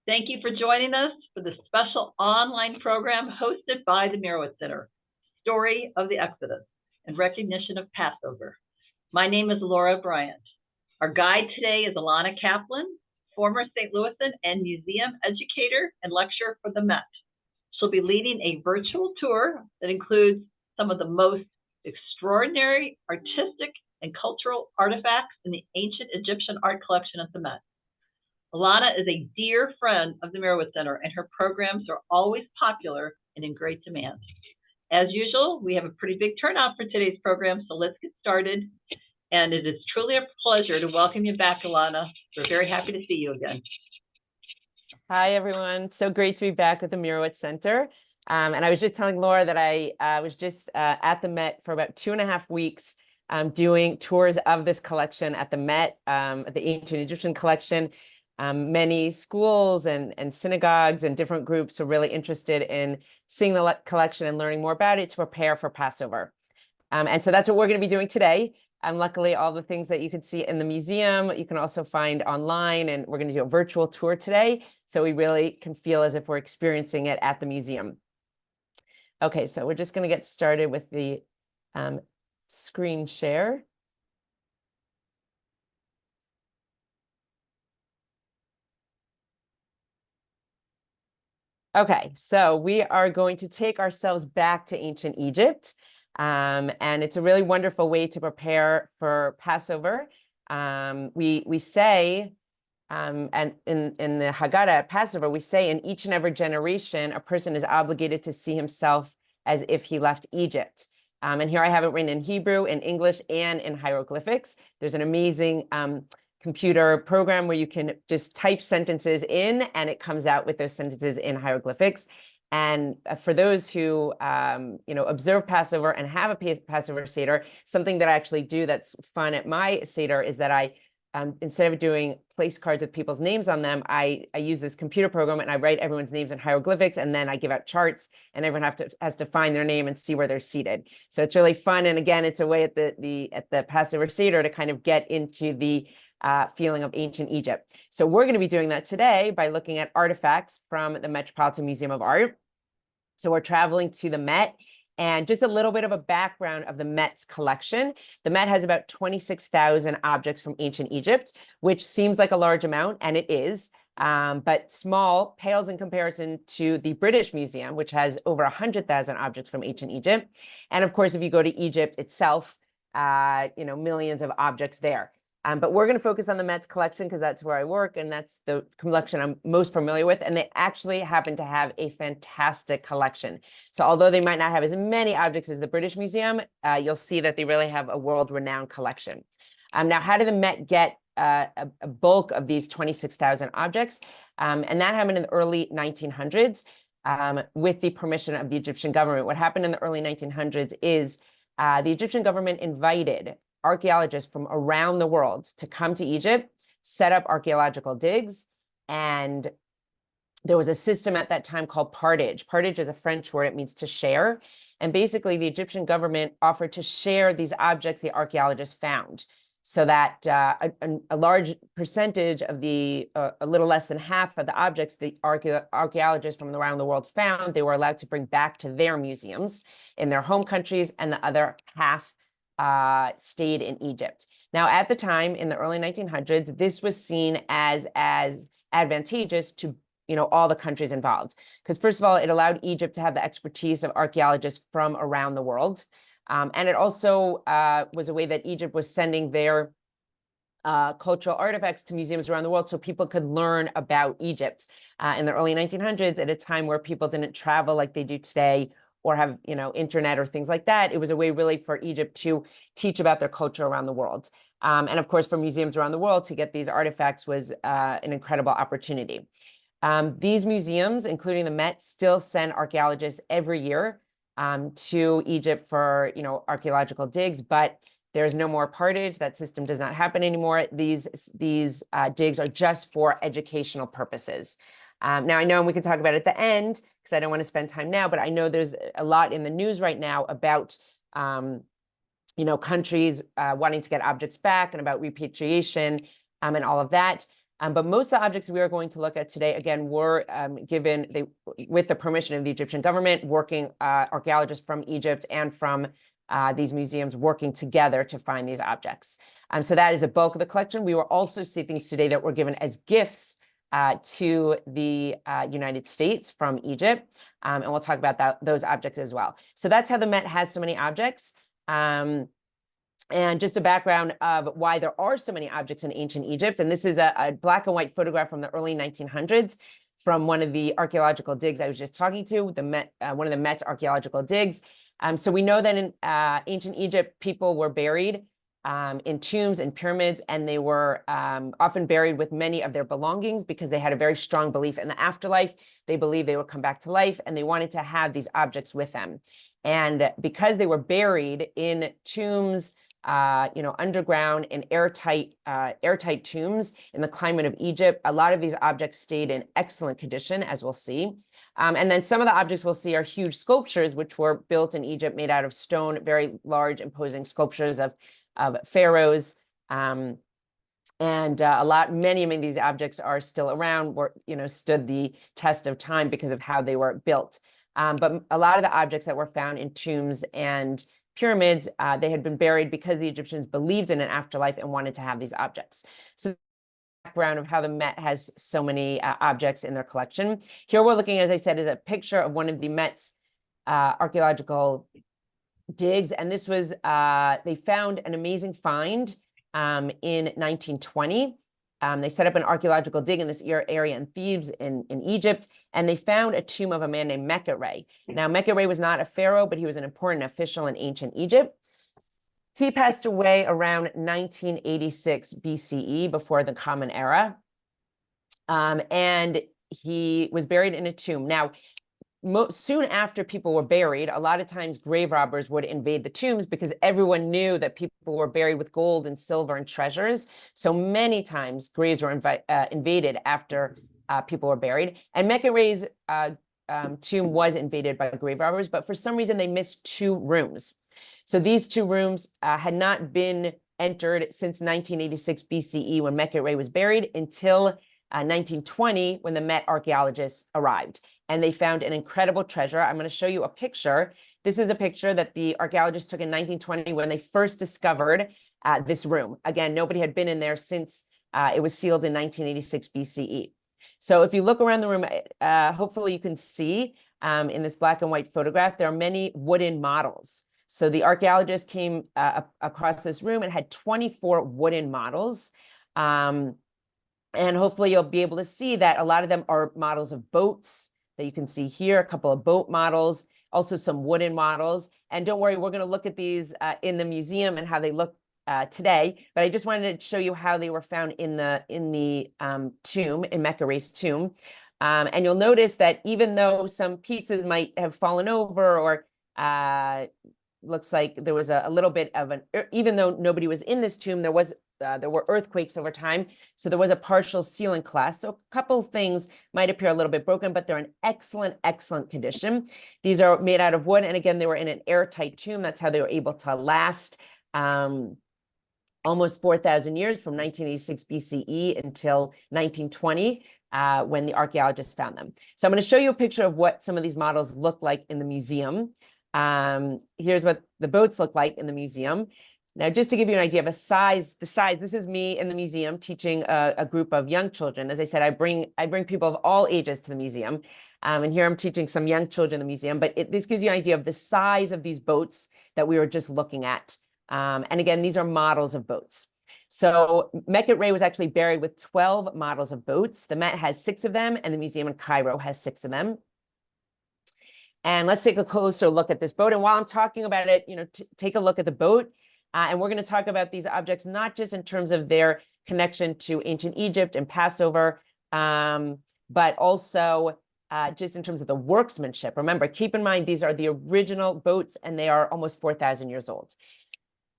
Thank you for joining us for the special online program hosted by the Merowitz Center, Story of the Exodus, in recognition of Passover. My name is Laura Bryant. Our guide today is Elana Kaplan, former St. Louisan and museum educator and lecturer for the Met. She'll be leading a virtual tour that includes some of the most extraordinary artistic and cultural artifacts in the ancient Egyptian art collection at the Met. Elana is a dear friend of the Merowitz Center, and her programs are always popular and in great demand. As usual, we have a pretty big turnout for today's program, so let's get started. And it is truly a pleasure to welcome you back, Elana. We're very happy to see you again. Hi, everyone. So great to be back at the Merowitz Center. And I was just telling Laura that I was just at the Met for about 2.5 weeks doing tours of this collection at the Met, at the Ancient Egyptian collection. Many schools and synagogues and different groups were really interested in seeing the collection and learning more about it to prepare for Passover. And so that's what we're going to be doing today. Luckily, all the things that you can see in the museum, you can also find online, and we're going to do a virtual tour today, so we really can feel as if we're experiencing it at the museum. Okay, so we're just going to get started with the screen share. Okay, so we are going to take ourselves back to ancient Egypt. And it's a really wonderful way to prepare for Passover. We say, and in the Haggadah at Passover, we say in each and every generation, a person is obligated to see himself as if he left Egypt. And here I have it written in Hebrew, in English, and in hieroglyphics. There's an amazing computer program where you can just type sentences in and it comes out with those sentences in hieroglyphics. And for those who observe Passover and have a Passover Seder, something that I actually do that's fun at my Seder is that I, instead of doing place cards with people's names on them, I use this computer program and I write everyone's names in hieroglyphics, and then I give out charts, and everyone has to find their name and see where they're seated. So it's really fun. And again, it's a way at the Passover Seder to kind of get into the feeling of ancient Egypt. So we're going to be doing that today by looking at artifacts from the Metropolitan Museum of Art. So we're traveling to the Met, and just a little bit of a background of the Met's collection. The Met has about 26,000 objects from ancient Egypt, which seems like a large amount, and it is, but small, pales in comparison to the British Museum, which has over 100,000 objects from ancient Egypt. And of course, if you go to Egypt itself, millions of objects there. But we're going to focus on the Met's collection because that's where I work, and that's the collection I'm most familiar with. And they actually happen to have a fantastic collection. So although they might not have as many objects as the British Museum, you'll see that they really have a world-renowned collection. Now, how did the Met get a bulk of these 26,000 objects? And that happened in the early 1900s with the permission of the Egyptian government. What happened in the early 1900s is the Egyptian government invited archaeologists from around the world to come to Egypt, set up archaeological digs, and there was a system at that time called partage. Partage is a French word, it means to share. And basically the Egyptian government offered to share these objects the archaeologists found, so that a large percentage of a little less than half of the objects the archaeologists from around the world found, they were allowed to bring back to their museums in their home countries, and the other half stayed in Egypt. Now, at the time, in the early 1900s, this was seen as advantageous to all the countries involved, because first of all, it allowed Egypt to have the expertise of archaeologists from around the world, and it also was a way that Egypt was sending their cultural artifacts to museums around the world so people could learn about Egypt in the early 1900s, at a time where people didn't travel like they do today, or have internet or things like that. It was a way really for Egypt to teach about their culture around the world. And of course, for museums around the world to get these artifacts was an incredible opportunity. These museums, including the Met, still send archaeologists every year to Egypt for archaeological digs, but there's no more partage. That system does not happen anymore. These digs are just for educational purposes. Now, I know, and we can talk about it at the end because I don't want to spend time now, but I know there's a lot in the news right now about, countries wanting to get objects back, and about repatriation and all of that. But most of the objects we are going to look at today, again, were given with the permission of the Egyptian government, working archaeologists from Egypt and from these museums working together to find these objects. So that is a bulk of the collection. We will also see things today that were given as gifts to the United States from Egypt. And we'll talk about those objects as well. So that's how the Met has so many objects. And just a background of why there are so many objects in ancient Egypt. And this is a black and white photograph from the early 1900s from one of the archaeological digs I was just talking to, the Met, one of the Met archaeological digs. So we know that in ancient Egypt, people were buried in tombs and pyramids, and they were often buried with many of their belongings because they had a very strong belief in the afterlife. They believed they would come back to life, and they wanted to have these objects with them. And because they were buried in tombs, underground in airtight tombs in the climate of Egypt, a lot of these objects stayed in excellent condition, as we'll see. And then some of the objects we'll see are huge sculptures, which were built in Egypt, made out of stone, very large, imposing sculptures of pharaohs. Many of these objects are still around, stood the test of time because of how they were built. But a lot of the objects that were found in tombs and pyramids, they had been buried because the Egyptians believed in an afterlife and wanted to have these objects. So the background of how the Met has so many objects in their collection. Here we're looking, as I said, is a picture of one of the Met's archaeological digs. And this was, they found an amazing find in 1920. They set up an archaeological dig in this area in Thebes in Egypt, and they found a tomb of a man named Menkare. Now, Menkare was not a pharaoh, but he was an important official in ancient Egypt. He passed away around 1986 BCE, before the Common Era, and he was buried in a tomb. Now, soon after people were buried, a lot of times grave robbers would invade the tombs because everyone knew that people were buried with gold and silver and treasures. So many times graves were invaded after people were buried. And Menkare's tomb was invaded by grave robbers, but for some reason they missed 2 rooms. So these 2 rooms had not been entered since 1986 BCE, when Menkare was buried, until 1920, when the Met archaeologists arrived. And they found an incredible treasure. I'm going to show you a picture. This is a picture that the archaeologists took in 1920 when they first discovered this room. Again, nobody had been in there since it was sealed in 1986 BCE. So if you look around the room, hopefully you can see in this black and white photograph, there are many wooden models. So the archaeologists came across this room and had 24 wooden models. And hopefully you'll be able to see that a lot of them are models of boats that you can see here, a couple of boat models, also some wooden models. And don't worry, we're going to look at these in the museum and how they look today. But I just wanted to show you how they were found in the tomb, in Menkare's tomb. And you'll notice that even though some pieces might have fallen over, or looks like there was a little bit of even though nobody was in this tomb, there were earthquakes over time. So there was a partial ceiling collapse. So a couple of things might appear a little bit broken, but they're in excellent condition. These are made out of wood. And again, they were in an airtight tomb. That's how they were able to last almost 4,000 years, from 1986 BCE until 1920, when the archaeologists found them. So I'm going to show you a picture of what some of these models look like in the museum. Here's what the boats look like in the museum. Now, just to give you an idea of the size, this is me in the museum teaching a group of young children. As I said, I bring people of all ages to the museum. And here I'm teaching some young children in the museum, but this gives you an idea of the size of these boats that we were just looking at. And again, these are models of boats. So Menkare was actually buried with 12 models of boats. The Met has 6 of them, and the museum in Cairo has 6 of them. And let's take a closer look at this boat. And while I'm talking about it, take a look at the boat. And we're going to talk about these objects, not just in terms of their connection to ancient Egypt and Passover, but also just in terms of the workmanship. Remember, keep in mind, these are the original boats, and they are almost 4,000 years old.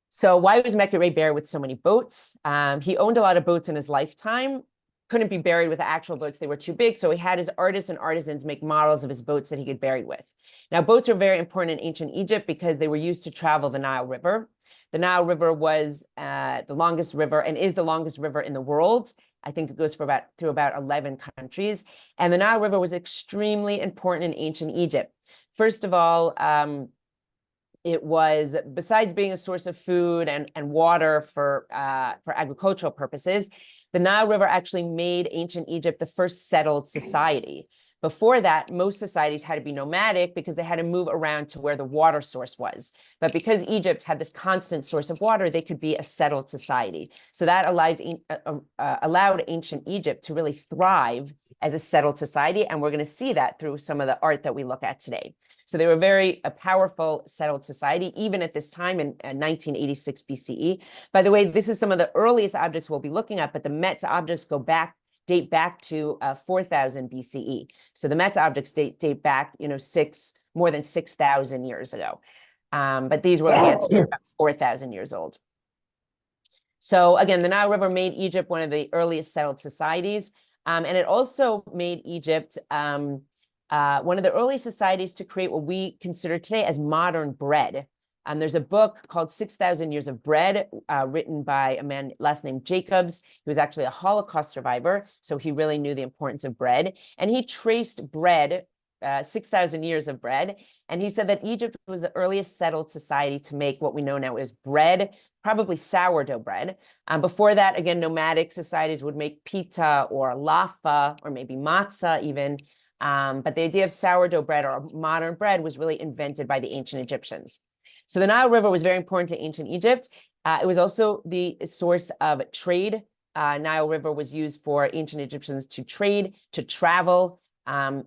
So why was Menkare buried with so many boats? He owned a lot of boats in his lifetime, couldn't be buried with actual boats. They were too big. So he had his artists and artisans make models of his boats that he could bury with. Now, boats are very important in ancient Egypt because they were used to travel the Nile River. The Nile River was the longest river and is the longest river in the world. I think it goes through about 11 countries. And the Nile River was extremely important in ancient Egypt. First of all, it was, besides being a source of food and water for agricultural purposes, the Nile River actually made ancient Egypt the first settled society. Before that, most societies had to be nomadic because they had to move around to where the water source was. But because Egypt had this constant source of water, they could be a settled society. So that allowed ancient Egypt to really thrive as a settled society. And we're going to see that through some of the art that we look at today. So they were a powerful settled society, even at this time in 1986 BCE. By the way, this is some of the earliest objects we'll be looking at, but the Met's objects date back to 4000 BCE. So the Met's objects date back, more than 6,000 years ago. But these we're looking at today are about 4,000 years old. So again, the Nile River made Egypt one of the earliest settled societies. And it also made Egypt one of the early societies to create what we consider today as modern bread. There's a book called 6,000 Years of Bread, written by a man last named Jacobs. He was actually a Holocaust survivor, so he really knew the importance of bread. And he traced bread, 6,000 years of bread, and he said that Egypt was the earliest settled society to make what we know now as bread, probably sourdough bread. Before that, again, nomadic societies would make pita or laffa or maybe matzah even. But the idea of sourdough bread or modern bread was really invented by the ancient Egyptians. So the Nile River was very important to ancient Egypt. It was also the source of trade. Nile River was used for ancient Egyptians to trade, to travel,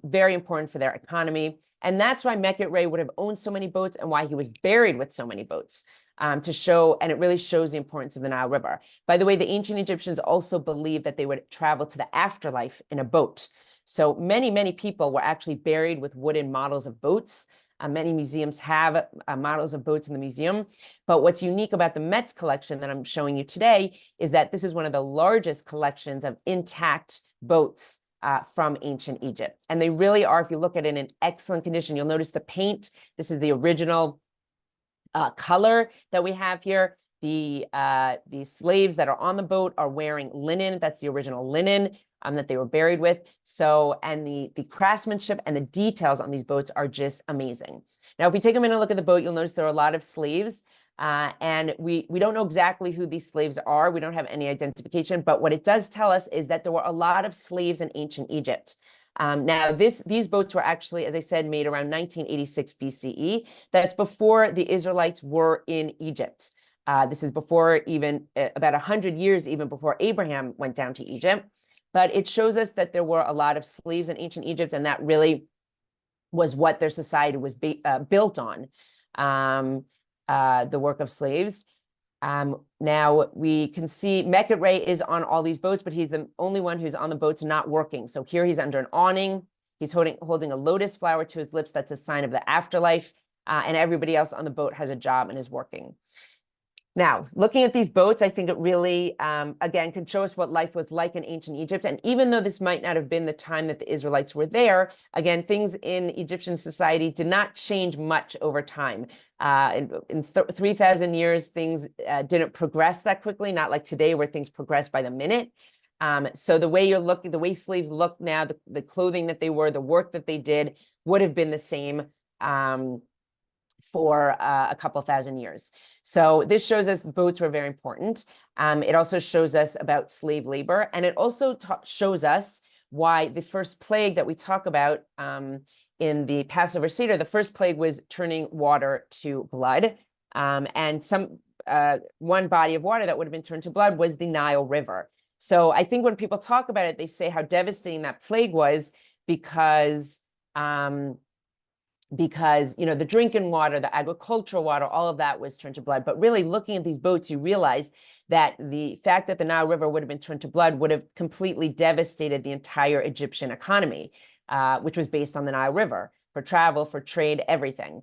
very important for their economy. And that's why Meket Rey would have owned so many boats and why he was buried with so many boats, to show, and it really shows the importance of the Nile River. By the way, the ancient Egyptians also believed that they would travel to the afterlife in a boat. So many, many people were actually buried with wooden models of boats. Many museums have models of boats in the museum. But what's unique about the Met's collection that I'm showing you today is that this is one of the largest collections of intact boats from ancient Egypt. And they really are, if you look at it in excellent condition, you'll notice the paint. This is the original color that we have here. The slaves that are on the boat are wearing linen. That's the original linen that they were buried with. So, and the craftsmanship and the details on these boats are just amazing. Now, if we take a minute and look at the boat, you'll notice there are a lot of slaves. And we don't know exactly who these slaves are. We don't have any identification. But what it does tell us is that there were a lot of slaves in ancient Egypt. Now, these boats were actually, as I said, made around 1986 BCE. That's before the Israelites were in Egypt. This is before even about 100 years, even before Abraham went down to Egypt. But it shows us that there were a lot of slaves in ancient Egypt, and that really was what their society was built on, the work of slaves. Now we can see Meket Rey is on all these boats, but he's the only one who's on the boats not working. So here he's under an awning. He's holding a lotus flower to his lips. That's a sign of the afterlife. And everybody else on the boat has a job and is working. Now, looking at these boats, I think it really, again, can show us what life was like in ancient Egypt. And even though this might not have been the time that the Israelites were there, again, things in Egyptian society did not change much over time. In 3,000 years, things didn't progress that quickly, not like today where things progress by the minute. So the way slaves look now, the clothing that they wore, the work that they did would have been the same for a couple thousand years. So this shows us boats were very important. It also shows us about slave labor, and it also shows us why the first plague that we talk about in the Passover Seder, the first plague was turning water to blood. And one body of water that would have been turned to blood was the Nile River. So I think when people talk about it, they say how devastating that plague was because the drinking water, the agricultural water, all of that was turned to blood. But really looking at these boats, you realize that the fact that the Nile River would have been turned to blood would have completely devastated the entire Egyptian economy, which was based on the Nile River for travel, for trade, everything.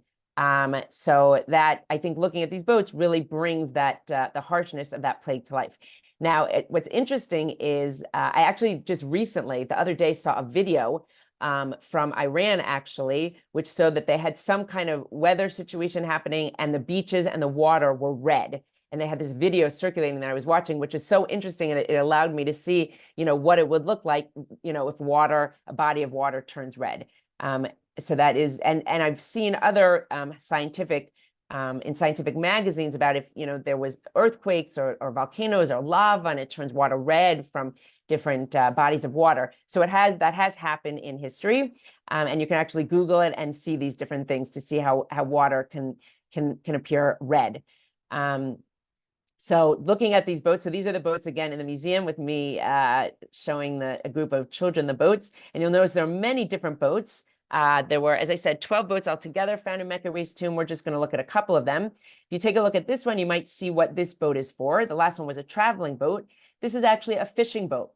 So that, I think, looking at these boats really brings that the harshness of that plague to life. Now, what's interesting is I actually just recently, the other day, saw a video from Iran, actually, which showed that they had some kind of weather situation happening and the beaches and the water were red. and they had this video circulating that I was watching, which is so interesting, and it allowed me to see, what it would look like, if a body of water turns red. So that is, and I've seen other scientific in scientific magazines about if there was earthquakes or volcanoes or lava, and it turns water red from different bodies of water. So that has happened in history, and you can actually Google it and see these different things to see how water can appear red. So looking at these boats, so these are the boats again in the museum with me showing a group of children the boats, and you'll notice there are many different boats. There were, as I said, 12 boats altogether found in Mechare's tomb. We're just going to look at a couple of them. If you take a look at this one, you might see what this boat is for. The last one was a traveling boat. This is actually a fishing boat.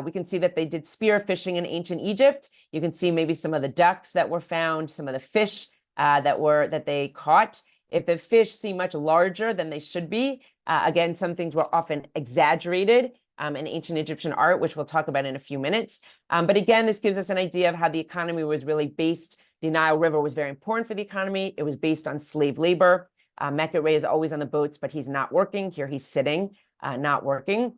We can see that they did spear fishing in ancient Egypt. You can see maybe some of the ducks that were found, some of the fish that they caught. If the fish seem much larger than they should be, again, some things were often exaggerated in ancient Egyptian art, which we'll talk about in a few minutes. But again, this gives us an idea of how the economy was really based. The Nile River was very important for the economy. It was based on slave labor. Mechare is always on the boats, but he's not working. Here he's sitting, not working.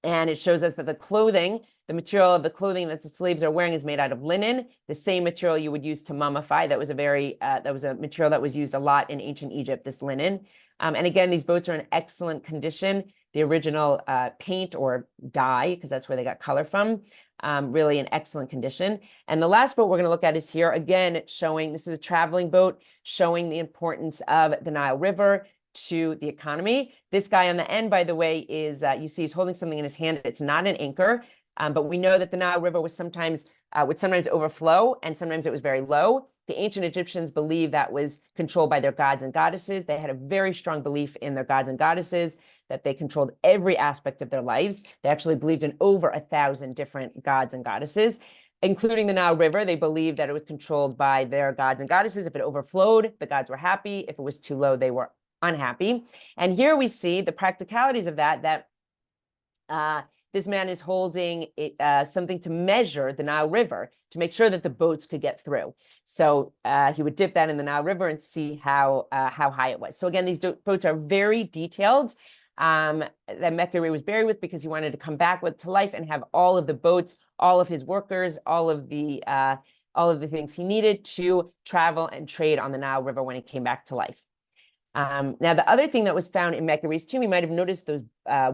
And it shows us that the material of the clothing that the slaves are wearing is made out of linen, the same material you would use to mummify. That was a material that was used a lot in ancient Egypt, this linen. And again, these boats are in excellent condition. The original paint or dye, because that's where they got color from, really in excellent condition. And the last boat we're going to look at is here, again, showing, this is a traveling boat, showing the importance of the Nile River to the economy. This guy on the end, by the way, is, you see he's holding something in his hand. It's not an anchor, but we know that the Nile River would sometimes overflow, and sometimes it was very low. The ancient Egyptians believed that was controlled by their gods and goddesses. They had a very strong belief in their gods and goddesses, that they controlled every aspect of their lives. They actually believed in over 1,000 different gods and goddesses, including the Nile River. They believed that it was controlled by their gods and goddesses. If it overflowed, the gods were happy. If it was too low, they were unhappy. And here we see the practicalities of that this man is holding something to measure the Nile River to make sure that the boats could get through. So he would dip that in the Nile River and see how high it was. So again, these boats are very detailed, that Mechare was buried with, because he wanted to come back to life and have all of the boats, all of his workers, all of the things he needed to travel and trade on the Nile River when he came back to life. Now, the other thing that was found in Mechare's tomb, you might have noticed those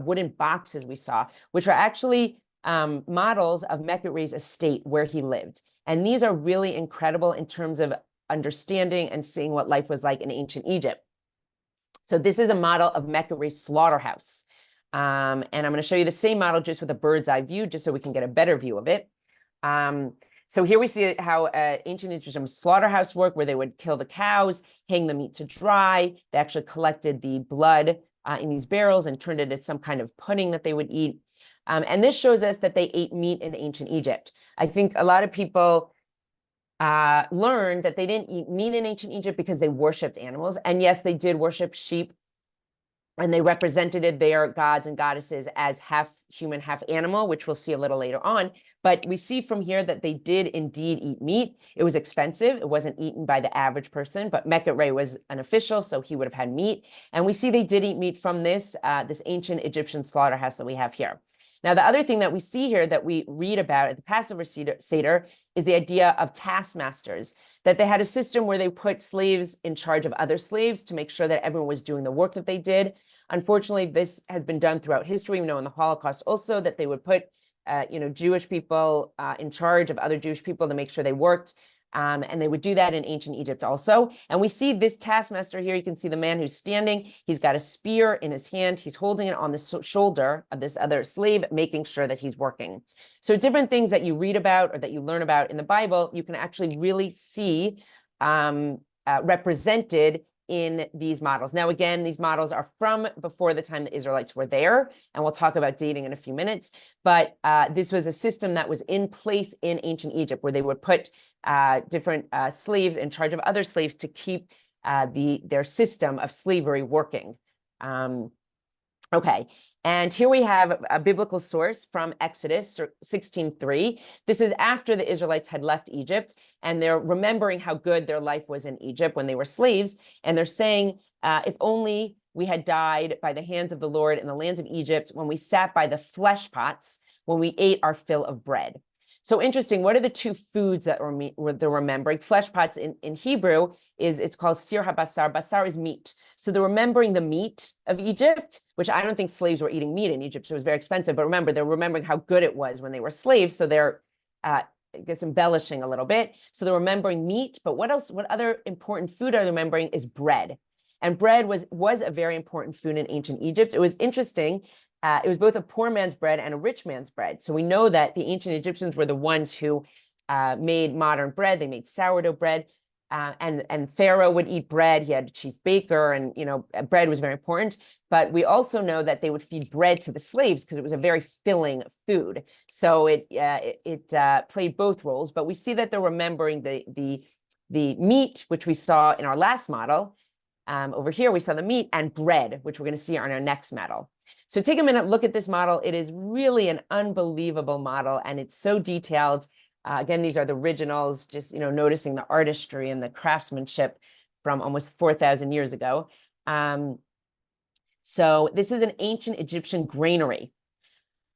wooden boxes we saw, which are actually models of Mechare's estate where he lived. And these are really incredible in terms of understanding and seeing what life was like in ancient Egypt. So this is a model of Mechare's slaughterhouse. And I'm going to show you the same model just with a bird's eye view, just so we can get a better view of it. So here we see how ancient Egyptian slaughterhouse worked, where they would kill the cows, hang the meat to dry. They actually collected the blood in these barrels and turned it into some kind of pudding that they would eat. And this shows us that they ate meat in ancient Egypt. I think a lot of people learned that they didn't eat meat in ancient Egypt because they worshipped animals. And yes, they did worship sheep, and they represented their gods and goddesses as half human, half animal, which we'll see a little later on. But we see from here that they did indeed eat meat. It was expensive. It wasn't eaten by the average person, but Mechare was an official, so he would have had meat. And we see they did eat meat from this ancient Egyptian slaughterhouse that we have here. Now, the other thing that we see here that we read about at the Passover Seder is the idea of taskmasters, that they had a system where they put slaves in charge of other slaves to make sure that everyone was doing the work that they did. Unfortunately, this has been done throughout history. We know in the Holocaust also that they would put Jewish people in charge of other Jewish people to make sure they worked. And they would do that in ancient Egypt also. And we see this taskmaster here. You can see the man who's standing. He's got a spear in his hand. He's holding it on the shoulder of this other slave, making sure that he's working. So different things that you read about or that you learn about in the Bible, you can actually really see represented in these models. Now, again, these models are from before the time the Israelites were there, and we'll talk about dating in a few minutes. But this was a system that was in place in ancient Egypt, where they would put different slaves in charge of other slaves to keep their system of slavery working. Okay. And here we have a biblical source from Exodus 16:3. This is after the Israelites had left Egypt, and they're remembering how good their life was in Egypt when they were slaves. And they're saying, if only we had died by the hands of the Lord in the lands of Egypt when we sat by the flesh pots, when we ate our fill of bread. So interesting. What are the two foods that they're remembering? Flesh pots in Hebrew it's called sir habasar. Basar is meat. So they're remembering the meat of Egypt, which I don't think slaves were eating meat in Egypt. So it was very expensive. But remember, they're remembering how good it was when they were slaves. So they're, I guess, embellishing a little bit. So they're remembering meat. But what else? What other important food are they remembering is bread. And bread was a very important food in ancient Egypt. It was interesting. It was both a poor man's bread and a rich man's bread. So we know that the ancient Egyptians were the ones who made modern bread. They made sourdough bread, and Pharaoh would eat bread. He had a chief baker, and bread was very important. But we also know that they would feed bread to the slaves because it was a very filling food. So it played both roles. But we see that they're remembering the meat, which we saw in our last model. Over here, we saw the meat and bread, which we're going to see on our next model. So take a minute, look at this model. It is really an unbelievable model, and it's so detailed. Again, these are the originals, just noticing the artistry and the craftsmanship from almost 4,000 years ago. So this is an ancient Egyptian granary.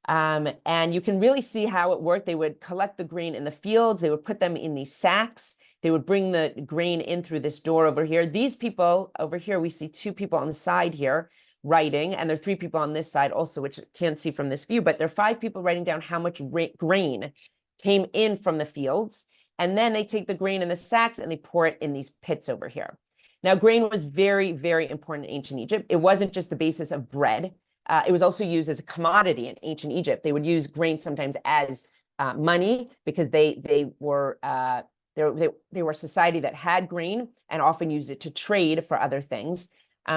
And you can really see how it worked. They would collect the grain in the fields. They would put them in these sacks. They would bring the grain in through this door over here. These people over here, we see two people on the side here writing, and there are three people on this side also, which you can't see from this view, but there are 5 people writing down how much grain came in from the fields. And then they take the grain in the sacks and they pour it in these pits over here. Now, grain was very, very important in ancient Egypt. It wasn't just the basis of bread. It was also used as a commodity in ancient Egypt. They would use grain sometimes as money because they were a society that had grain and often used it to trade for other things.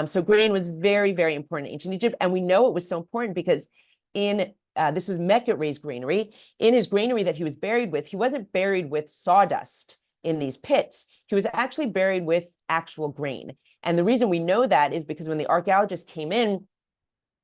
So grain was very, very important in ancient Egypt. And we know it was so important because this was Metropolitan's granary. In his granary that he was buried with, he wasn't buried with sawdust in these pits. He was actually buried with actual grain. And the reason we know that is because when the archaeologists came in,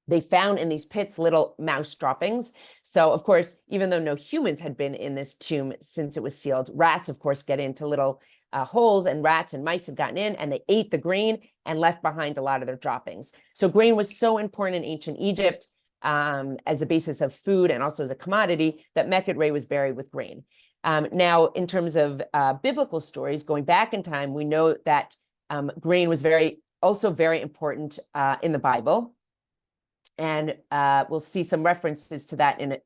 they found in these pits little mouse droppings. So, of course, even though no humans had been in this tomb since it was sealed, rats, of course, get into little holes, and rats and mice had gotten in, and they ate the grain and left behind a lot of their droppings. So grain was so important in ancient Egypt as a basis of food and also as a commodity that Metropolitan was buried with grain. Now, in terms of biblical stories, going back in time, we know that grain was also very important in the Bible. And we'll see some references to that in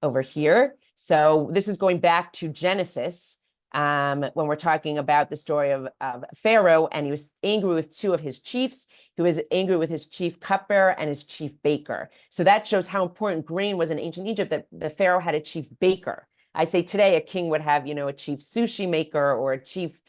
over here. So this is going back to Genesis when we're talking about the story of Pharaoh, and he was angry with 2 of his chiefs. He was angry with his chief cupbearer and his chief baker. So that shows how important grain was in ancient Egypt, that the Pharaoh had a chief baker. I say today a king would have, a chief sushi maker or a chief,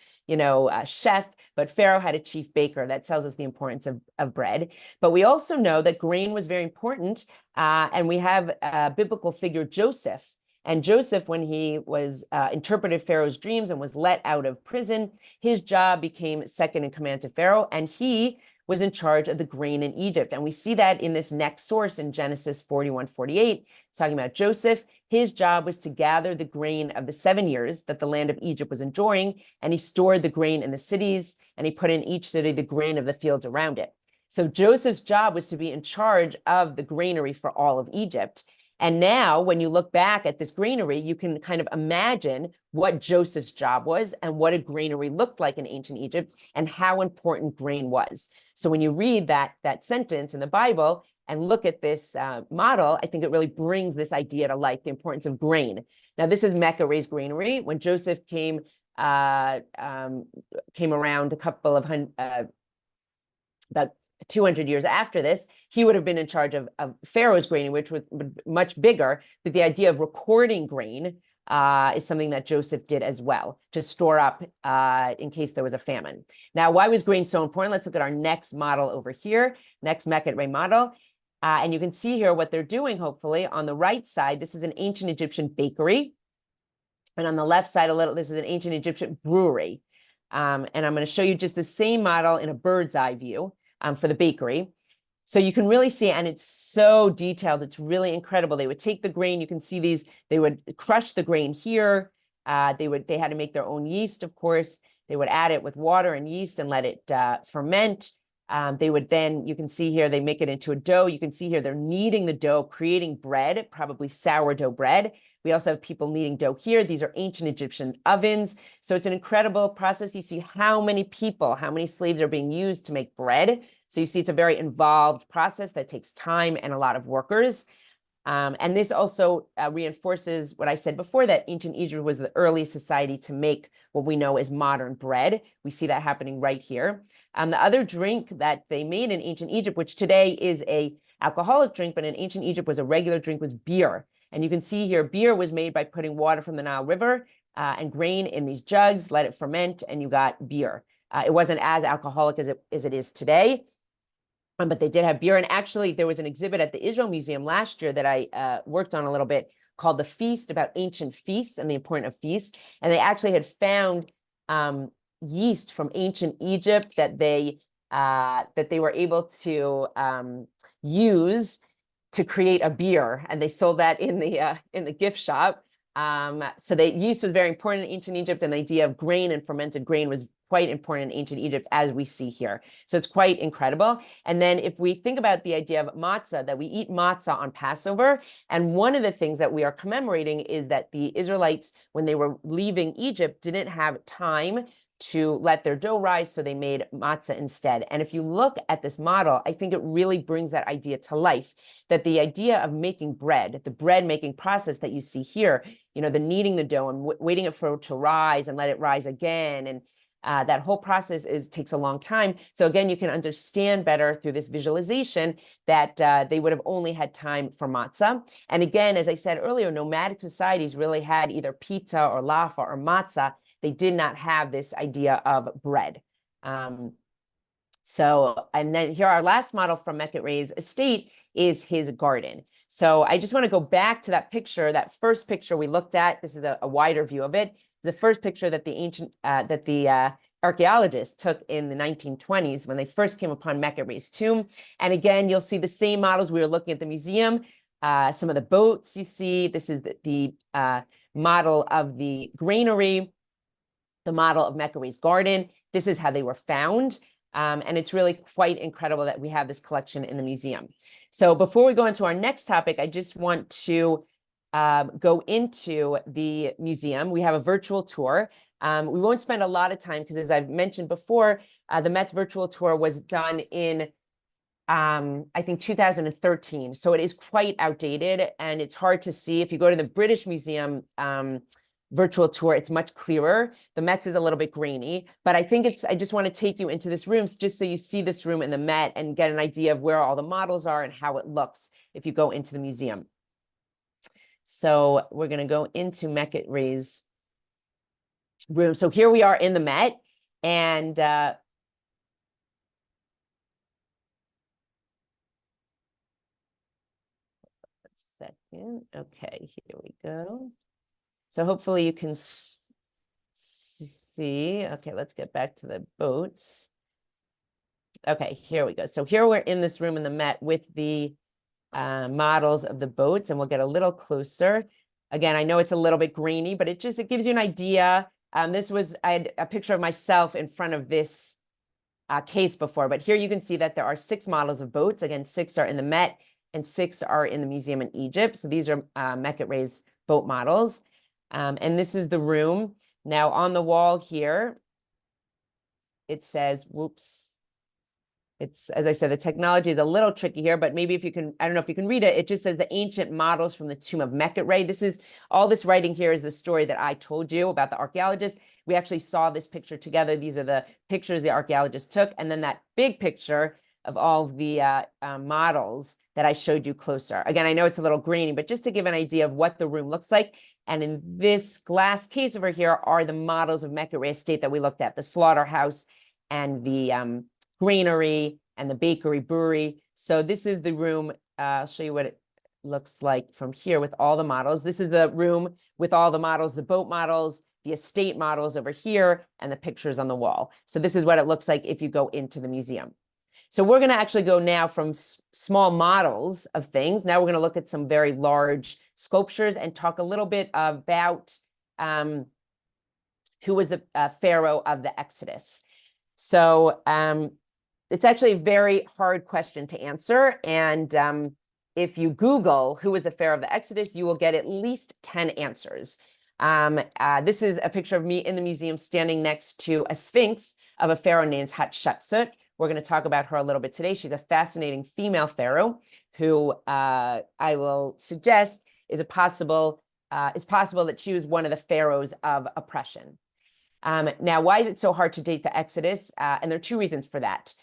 chef, but Pharaoh had a chief baker. That tells us the importance of bread. But we also know that grain was very important. And we have a biblical figure, Joseph. And Joseph, when he was interpreted Pharaoh's dreams and was let out of prison, his job became second in command to Pharaoh, and he was in charge of the grain in Egypt. And we see that in this next source in Genesis 41:48, talking about Joseph. His job was to gather the grain of the 7 years that the land of Egypt was enduring, and he stored the grain in the cities, and he put in each city the grain of the fields around it. So Joseph's job was to be in charge of the granary for all of Egypt. And now, when you look back at this granary, you can kind of imagine what Joseph's job was and what a granary looked like in ancient Egypt and how important grain was. So when you read that sentence in the Bible and look at this model, I think it really brings this idea to life, the importance of grain. Now, this is Metropolitan's granary. When Joseph came around a couple of about 200 years after this, he would have been in charge of Pharaoh's grain, which was much bigger. But the idea of recording grain is something that Joseph did as well, to store up in case there was a famine. Now, why was grain so important? Let's look at our next model over here, next Metropolitan model. And you can see here what they're doing, hopefully. On the right side, this is an ancient Egyptian bakery. And on the left side, this is an ancient Egyptian brewery. And I'm going to show you just the same model in a bird's eye view for the bakery. So you can really see, and it's so detailed, it's really incredible. They would take the grain, you can see these, they would crush the grain here. They had to make their own yeast, of course. They would add it with water and yeast and let it ferment. They would then, you can see here, they make it into a dough. You can see here, they're kneading the dough, creating bread, probably sourdough bread. We also have people kneading dough here. These are ancient Egyptian ovens. So it's an incredible process. You see how many people, how many slaves are being used to make bread. So you see it's a very involved process that takes time and a lot of workers. And this also reinforces what I said before, that ancient Egypt was the earliest society to make what we know as modern bread. We see that happening right here. The other drink that they made in ancient Egypt, which today is a alcoholic drink, but in ancient Egypt was a regular drink, was beer. And you can see here, beer was made by putting water from the Nile River and grain in these jugs, let it ferment, and you got beer. It wasn't as alcoholic as it is today. But they did have beer. And actually, there was an exhibit at the Israel Museum last year that I worked on a little bit called The Feast, about ancient feasts and the importance of feasts. And they actually had found yeast from ancient Egypt that they were able to use to create a beer. And they sold that in the gift shop. So yeast was very important in ancient Egypt, and the idea of grain and fermented grain was quite important in ancient Egypt, as we see here. So it's quite incredible. And then if we think about the idea of matzah, that we eat matzah on Passover, and one of the things that we are commemorating is that the Israelites, when they were leaving Egypt, didn't have time to let their dough rise, so they made matzah instead. And if you look at this model, I think it really brings that idea to life, that the idea of making bread, the bread making process that you see here, the kneading the dough and waiting for it to rise and let it rise again, and that whole process takes a long time. So again, you can understand better through this visualization that they would have only had time for matzah. And again, as I said earlier, nomadic societies really had either pizza or laffa or matzah. They did not have this idea of bread. And then here our last model from Meket Rey's estate is his garden. So I just want to go back to that picture, that first picture we looked at. This is a wider view of it. The first picture that the archaeologists took in the 1920s when they first came upon Meket Rey's tomb. And again, you'll see the same models we were looking at the museum. Some of the boats you see. This is the model of the granary, the model of Meket Rey's garden. This is how they were found. And it's really quite incredible that we have this collection in the museum. So before we go into our next topic, I just want to go into the museum. We have a virtual tour. We won't spend a lot of time because, as I've mentioned before, the Met's virtual tour was done in, I think, 2013. So it is quite outdated, and it's hard to see. If you go to the British Museum virtual tour, it's much clearer. The Met's is a little bit grainy, but I think I just want to take you into this room just so you see this room in the Met and get an idea of where all the models are and how it looks if you go into the museum. So we're going to go into Meket Rey's room. So here we are in the Met, and second. Okay, here we go. So hopefully you can see. Okay, let's get back to the boats. Okay, here we go. So here we're in this room in the Met with the models of the boats, and we'll get a little closer. Again, I know it's a little bit grainy, but it gives you an idea. I had a picture of myself in front of this case before, but here you can see that there are 6 models of boats. Again, 6 are in the Met and 6 are in the museum in Egypt. So these are Meket Rey's boat models. And this is the room. Now on the wall here, it says, whoops. It's, as I said, the technology is a little tricky here, but maybe if you can, I don't know if you can read it. It just says the ancient models from the tomb of Meket Rey. All this writing here is the story that I told you about the archaeologist. We actually saw this picture together. These are the pictures the archaeologist took. And then that big picture of all the models that I showed you closer. Again, I know it's a little grainy, but just to give an idea of what the room looks like. And in this glass case over here are the models of Meket Rey estate that we looked at, the slaughterhouse and the granary and the bakery brewery. So this is the room. I'll show you what it looks like from here with all the models. This is the room with all the models, the boat models, the estate models over here, and the pictures on the wall. So this is what it looks like if you go into the museum. So we're going to actually go now from small models of things. Now we're going to look at some very large sculptures and talk a little bit about who was the pharaoh of the Exodus. So it's actually a very hard question to answer. And if you Google who was the Pharaoh of the Exodus, you will get at least 10 answers. This is a picture of me in the museum standing next to a sphinx of a pharaoh named Hatshepsut. We're going to talk about her a little bit today. She's a fascinating female pharaoh who I will suggest is possible that she was one of the pharaohs of oppression. Now, why is it so hard to date the Exodus? And there are two reasons for that.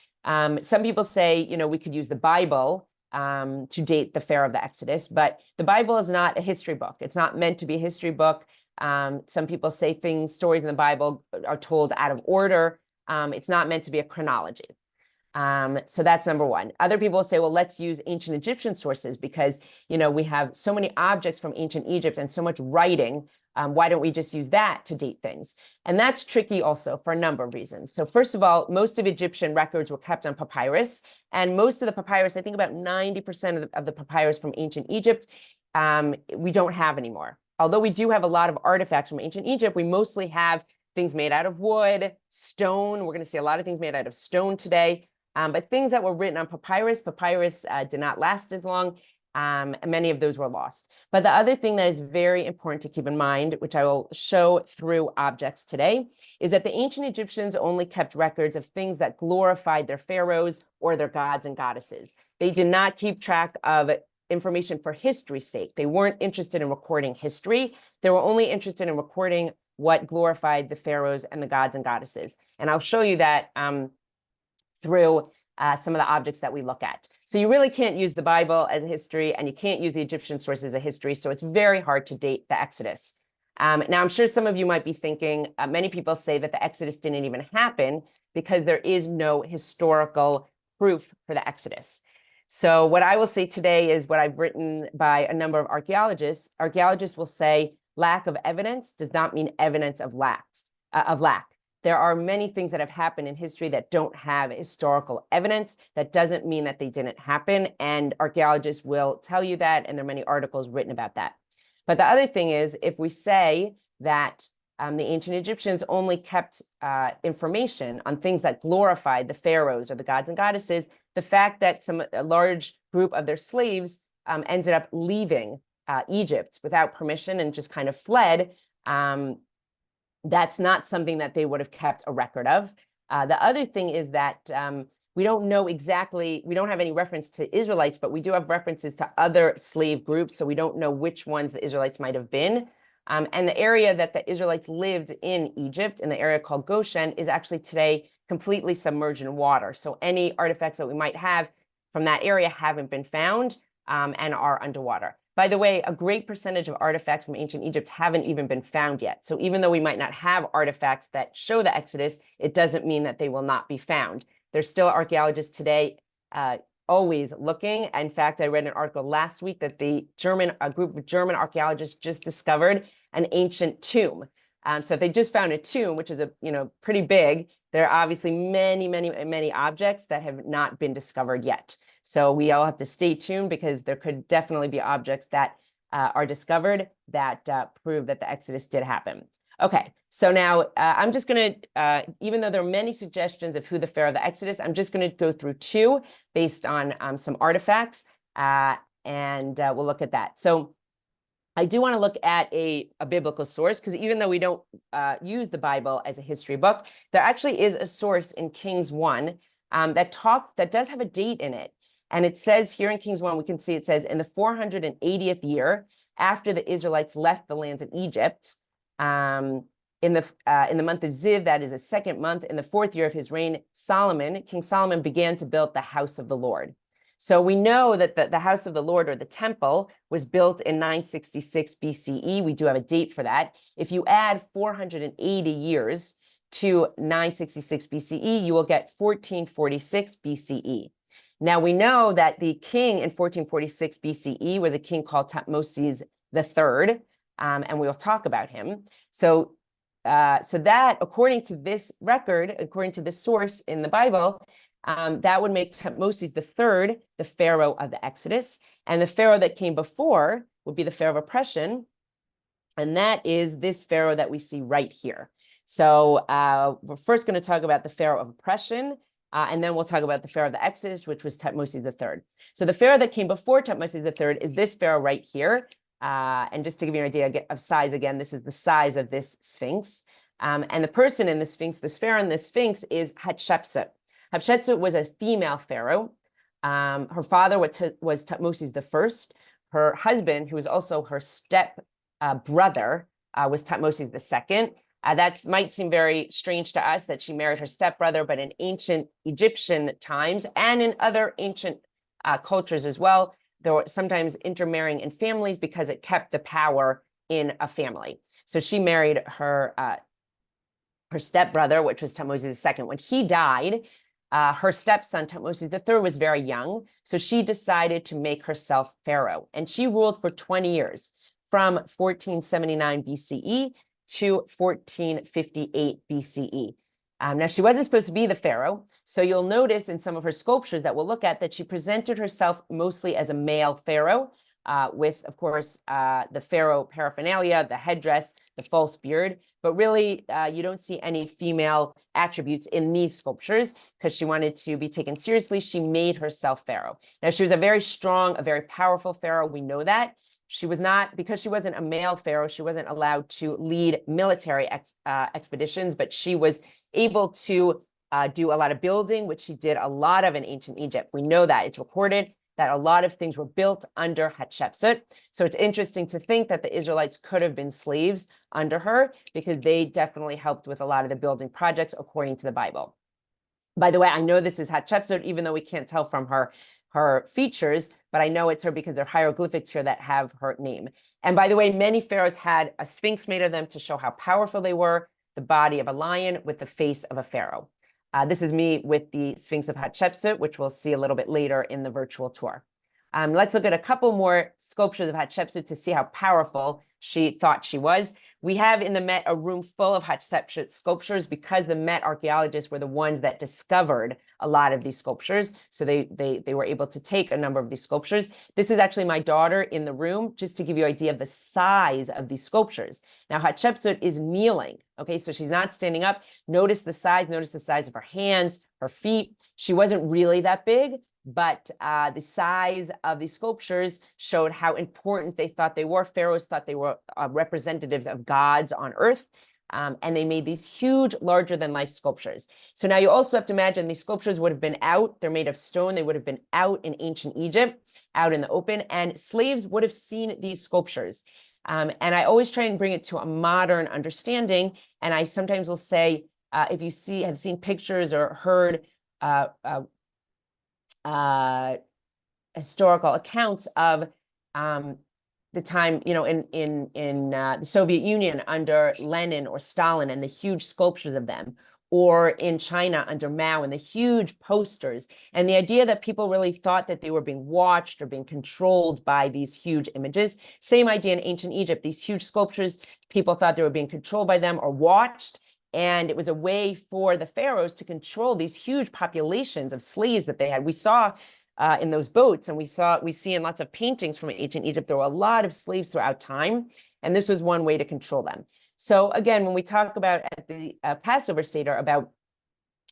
Some people say, we could use the Bible to date the Pharaoh of the Exodus, but the Bible is not a history book. It's not meant to be a history book. Some people say stories in the Bible are told out of order. It's not meant to be a chronology. So that's number one. Other people say, well, let's use ancient Egyptian sources because, we have so many objects from ancient Egypt and so much writing. Why don't we just use that to date things? And that's tricky also for a number of reasons. So first of all, most of Egyptian records were kept on papyrus, and most of the papyrus, I think about 90% of the papyrus from ancient Egypt, we don't have anymore. Although we do have a lot of artifacts from ancient Egypt, we mostly have things made out of wood, stone. We're going to see a lot of things made out of stone today. But things that were written on papyrus did not last as long. And many of those were lost. But the other thing that is very important to keep in mind, which I will show through objects today, is that the ancient Egyptians only kept records of things that glorified their pharaohs or their gods and goddesses. They did not keep track of information for history's sake. They weren't interested in recording history. They were only interested in recording what glorified the pharaohs and the gods and goddesses. And I'll show you that through some of the objects that we look at. So you really can't use the Bible as a history, and you can't use the Egyptian sources as a history. So it's very hard to date the Exodus. Now, I'm sure some of you might be thinking, many people say that the Exodus didn't even happen because there is no historical proof for the Exodus. So what I will say today is what I've written by a number of archaeologists. Archaeologists will say lack of evidence does not mean evidence of lack. There are many things that have happened in history that don't have historical evidence. That doesn't mean that they didn't happen. And archaeologists will tell you that, and there are many articles written about that. But the other thing is, if we say that the ancient Egyptians only kept information on things that glorified the pharaohs or the gods and goddesses, the fact that a large group of their slaves ended up leaving Egypt without permission and just kind of fled, that's not something that they would have kept a record of. The other thing is that we don't know exactly, we don't have any reference to Israelites, but we do have references to other slave groups. So we don't know which ones the Israelites might have been. And the area that the Israelites lived in Egypt, in the area called Goshen, is actually today completely submerged in water. So any artifacts that we might have from that area haven't been found and are underwater. By the way, a great percentage of artifacts from ancient Egypt haven't even been found yet. So even though we might not have artifacts that show the Exodus, it doesn't mean that they will not be found. There's still archaeologists today always looking. In fact, I read an article last week that a group of German archaeologists just discovered an ancient tomb. So if they just found a tomb, which is pretty big, there are obviously many, many, many objects that have not been discovered yet. So we all have to stay tuned because there could definitely be objects that are discovered that prove that the Exodus did happen. Okay, so now I'm just going to, even though there are many suggestions of who the Pharaoh of the Exodus, I'm just going to go through two based on some artifacts, and we'll look at that. So I do want to look at a biblical source, because even though we don't use the Bible as a history book, there actually is a source in Kings 1 that does have a date in it. And it says here in Kings 1, we can see it says, in the 480th year after the Israelites left the lands of Egypt, in the month of Ziv, that is the second month, in the fourth year of his reign, King Solomon began to build the house of the Lord. So we know that the house of the Lord, or the temple, was built in 966 BCE. We do have a date for that. If you add 480 years to 966 BCE, you will get 1446 BCE. Now we know that the king in 1446 BCE was a king called Thutmose III, and we will talk about him. So that, according to this record, according to the source in the Bible, that would make Thutmose III the Pharaoh of the Exodus, and the Pharaoh that came before would be the Pharaoh of oppression, and that is this Pharaoh that we see right here. So we're first going to talk about the Pharaoh of oppression, And then we'll talk about the Pharaoh of the Exodus, which was Thutmose III. So the Pharaoh that came before Thutmose III is this Pharaoh right here. And just to give you an idea of size, again, this is the size of this Sphinx. And the person in the Sphinx, this Pharaoh in the Sphinx, is Hatshepsut. Hatshepsut was a female Pharaoh. Her father was Thutmose I. Her husband, who was also her step brother, was Thutmose II. That might seem very strange to us that she married her stepbrother, but in ancient Egyptian times and in other ancient cultures as well, there were sometimes intermarrying in families because it kept the power in a family. So she married her stepbrother, which was Thutmose II. When he died, her stepson, Thutmose III, was very young. So she decided to make herself pharaoh. And she ruled for 20 years, from 1479 BCE to 1458 BCE. Now, she wasn't supposed to be the pharaoh. So you'll notice in some of her sculptures that we'll look at that she presented herself mostly as a male pharaoh, with, of course, the pharaoh paraphernalia, the headdress, the false beard. But really, you don't see any female attributes in these sculptures because she wanted to be taken seriously. She made herself pharaoh. Now, she was a very strong, a very powerful pharaoh. We know that. She was not, because she wasn't a male pharaoh, she wasn't allowed to lead military expeditions, but she was able to do a lot of building, which she did a lot of in ancient Egypt. We know that. It's recorded that a lot of things were built under Hatshepsut. So it's interesting to think that the Israelites could have been slaves under her because they definitely helped with a lot of the building projects according to the Bible. By the way, I know this is Hatshepsut, even though we can't tell from her features, but I know it's her because there are hieroglyphics here that have her name. And by the way, many pharaohs had a sphinx made of them to show how powerful they were, the body of a lion with the face of a pharaoh. This is me with the Sphinx of Hatshepsut, which we'll see a little bit later in the virtual tour. Let's look at a couple more sculptures of Hatshepsut to see how powerful she thought she was. We have in the Met a room full of Hatshepsut sculptures because the Met archaeologists were the ones that discovered a lot of these sculptures. So they were able to take a number of these sculptures. This is actually my daughter in the room, just to give you an idea of the size of these sculptures. Now, Hatshepsut is kneeling, okay? So she's not standing up. Notice the size of her hands, her feet. She wasn't really that big, but the size of these sculptures showed how important they thought they were. Pharaohs thought they were representatives of gods on earth, and they made these huge, larger-than-life sculptures. So now you also have to imagine these sculptures would have been out. They're made of stone. They would have been out in ancient Egypt, out in the open, and slaves would have seen these sculptures. And I always try and bring it to a modern understanding, and I sometimes will say, if you have seen pictures or heard historical accounts of the time, in the Soviet Union under Lenin or Stalin and the huge sculptures of them, or in China under Mao and the huge posters, and the idea that people really thought that they were being watched or being controlled by these huge images. Same idea in ancient Egypt, these huge sculptures, people thought they were being controlled by them or watched. And it was a way for the pharaohs to control these huge populations of slaves that they had. We saw in those boats, and we see in lots of paintings from ancient Egypt, there were a lot of slaves throughout time, and this was one way to control them. So again, when we talk about at the Passover Seder about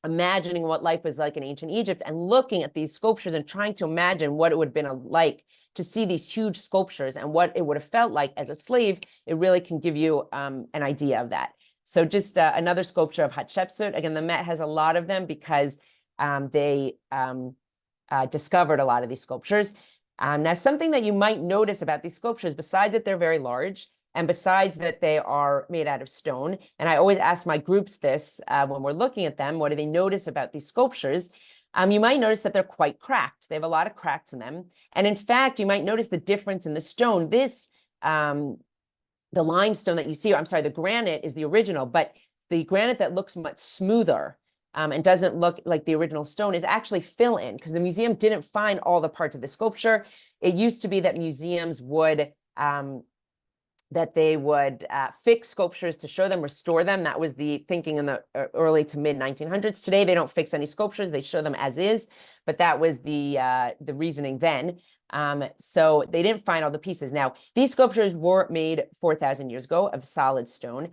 imagining what life was like in ancient Egypt and looking at these sculptures and trying to imagine what it would have been like to see these huge sculptures and what it would have felt like as a slave, it really can give you an idea of that. So just another sculpture of Hatshepsut. Again, the Met has a lot of them because they discovered a lot of these sculptures. Now, something that you might notice about these sculptures, besides that they're very large, and besides that they are made out of stone, and I always ask my groups this when we're looking at them, what do they notice about these sculptures? You might notice that they're quite cracked. They have a lot of cracks in them. And in fact, you might notice the difference in the stone. The limestone that you see, I'm sorry, the granite is the original, but the granite that looks much smoother and doesn't look like the original stone is actually fill-in, because the museum didn't find all the parts of the sculpture. It used to be that museums would fix sculptures to show them, restore them. That was the thinking in the early to mid 1900s. Today, they don't fix any sculptures. They show them as is, but that was the reasoning then. So they didn't find all the pieces. Now, these sculptures were made 4,000 years ago of solid stone.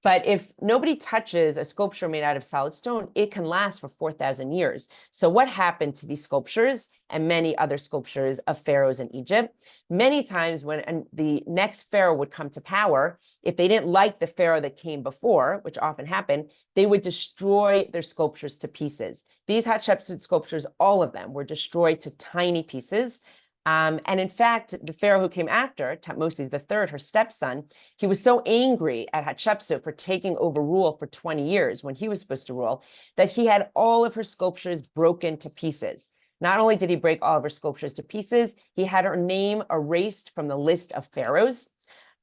But if nobody touches a sculpture made out of solid stone, it can last for 4,000 years. So what happened to these sculptures and many other sculptures of pharaohs in Egypt? Many times when the next pharaoh would come to power, if they didn't like the pharaoh that came before, which often happened, they would destroy their sculptures to pieces. These Hatshepsut sculptures, all of them, were destroyed to tiny pieces. And in fact, the pharaoh who came after, Thutmose III, her stepson, he was so angry at Hatshepsut for taking over rule for 20 years when he was supposed to rule, that he had all of her sculptures broken to pieces. Not only did he break all of her sculptures to pieces, he had her name erased from the list of pharaohs,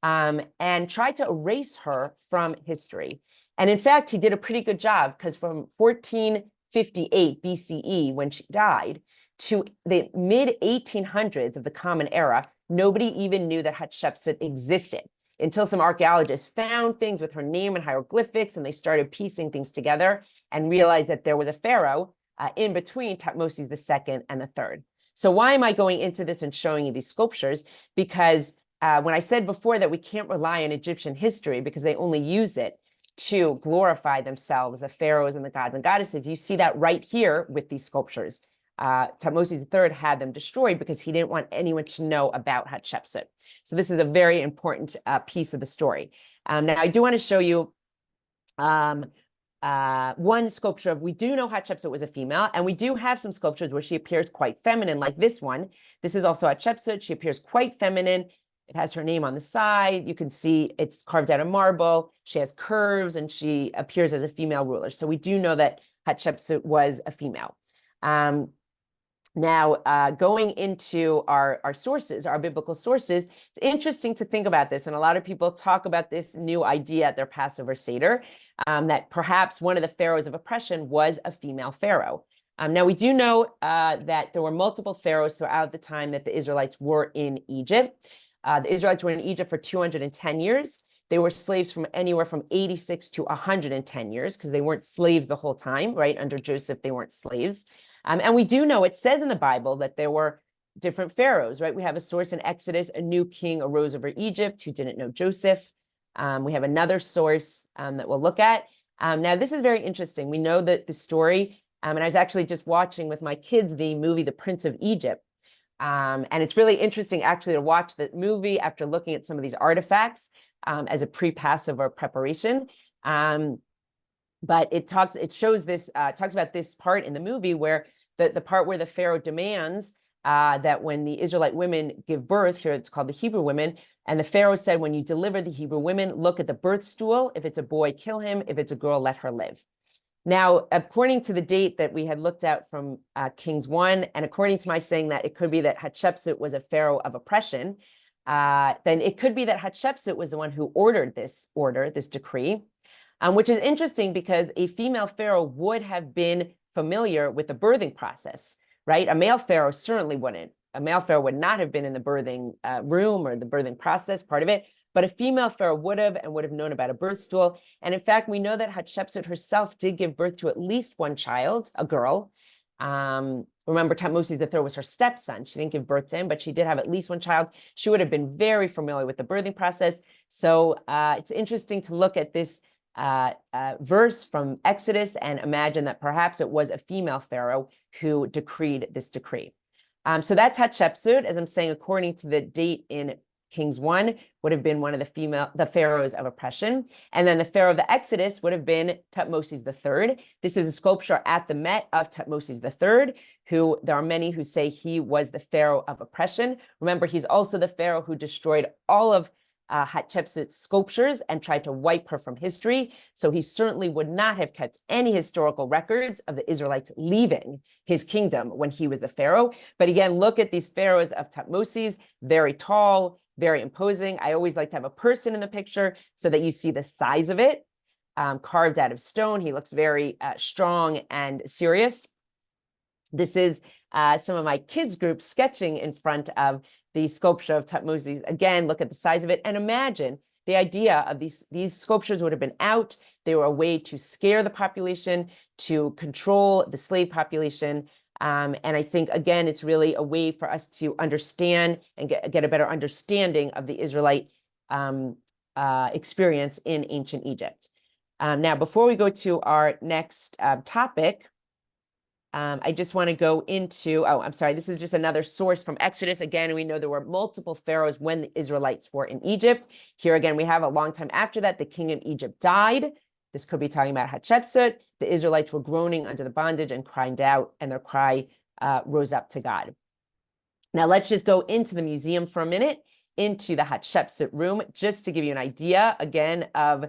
and tried to erase her from history. And in fact, he did a pretty good job, because from 1458 BCE, when she died, to the mid-1800s of the Common Era, nobody even knew that Hatshepsut existed until some archaeologists found things with her name and hieroglyphics, and they started piecing things together and realized that there was a pharaoh in between Thutmose II and III. So why am I going into this and showing you these sculptures? Because when I said before that we can't rely on Egyptian history because they only use it to glorify themselves, the pharaohs and the gods and goddesses, you see that right here with these sculptures. Thutmose III had them destroyed because he didn't want anyone to know about Hatshepsut. So this is a very important piece of the story. Now, I do want to show you one sculpture of, we do know Hatshepsut was a female, and we do have some sculptures where she appears quite feminine, like this one. This is also Hatshepsut. She appears quite feminine. It has her name on the side. You can see it's carved out of marble. She has curves, and she appears as a female ruler. So we do know that Hatshepsut was a female. Now, going into our sources, our biblical sources, it's interesting to think about this. And a lot of people talk about this new idea at their Passover Seder, that perhaps one of the pharaohs of oppression was a female pharaoh. Now, we do know that there were multiple pharaohs throughout the time that the Israelites were in Egypt. The Israelites were in Egypt for 210 years. They were slaves from anywhere from 86 to 110 years, because they weren't slaves the whole time, right? Under Joseph, they weren't slaves. And we do know, it says in the Bible that there were different pharaohs, right? We have a source in Exodus: a new king arose over Egypt who didn't know Joseph. We have another source that we'll look at. Now, this is very interesting. We know that the story, and I was actually just watching with my kids the movie, The Prince of Egypt. And it's really interesting actually to watch the movie after looking at some of these artifacts as a pre-Passover preparation. But it talks about this part in the movie where the part where the Pharaoh demands that when the Israelite women give birth, here it's called the Hebrew women, and the Pharaoh said, when you deliver the Hebrew women, look at the birth stool. If it's a boy, kill him. If it's a girl, let her live. Now, according to the date that we had looked at from Kings 1, and according to my saying that it could be that Hatshepsut was a pharaoh of oppression, then it could be that Hatshepsut was the one who ordered this decree. Which is interesting because a female pharaoh would have been familiar with the birthing process, right? A male pharaoh certainly wouldn't. A male pharaoh would not have been in the birthing room or the birthing process, part of it, but a female pharaoh would have, and would have known about a birth stool. And in fact, we know that Hatshepsut herself did give birth to at least one child, a girl. Remember, Thutmose III was her stepson. She didn't give birth to him, but she did have at least one child. She would have been very familiar with the birthing process. So it's interesting to look at this verse from Exodus and imagine that perhaps it was a female pharaoh who decreed this decree. So that's Hatshepsut, as I'm saying, according to the date in Kings 1, would have been one of the pharaohs of oppression. And then the pharaoh of the Exodus would have been Thutmose III. This is a sculpture at the Met of Thutmose III, who there are many who say he was the pharaoh of oppression. Remember, he's also the pharaoh who destroyed all of Hatshepsut's sculptures and tried to wipe her from history. So he certainly would not have kept any historical records of the Israelites leaving his kingdom when he was the pharaoh. But again, look at these pharaohs of Thutmose, very tall, very imposing. I always like to have a person in the picture so that you see the size of it, carved out of stone. He looks very strong and serious. This is some of my kids' group sketching in front of the sculpture of Thutmose. Again, look at the size of it and imagine the idea of these sculptures would have been out. They were a way to scare the population, to control the slave population. And I think, again, it's really a way for us to understand and get a better understanding of the Israelite experience in ancient Egypt. Now, before we go to our next topic, I just want to go into, I'm sorry, this is just another source from Exodus. Again, we know there were multiple pharaohs when the Israelites were in Egypt. Here again, we have a long time after that, the king of Egypt died. This could be talking about Hatshepsut. The Israelites were groaning under the bondage and crying out, and their cry rose up to God. Now, let's just go into the museum for a minute, into the Hatshepsut room, just to give you an idea, again, of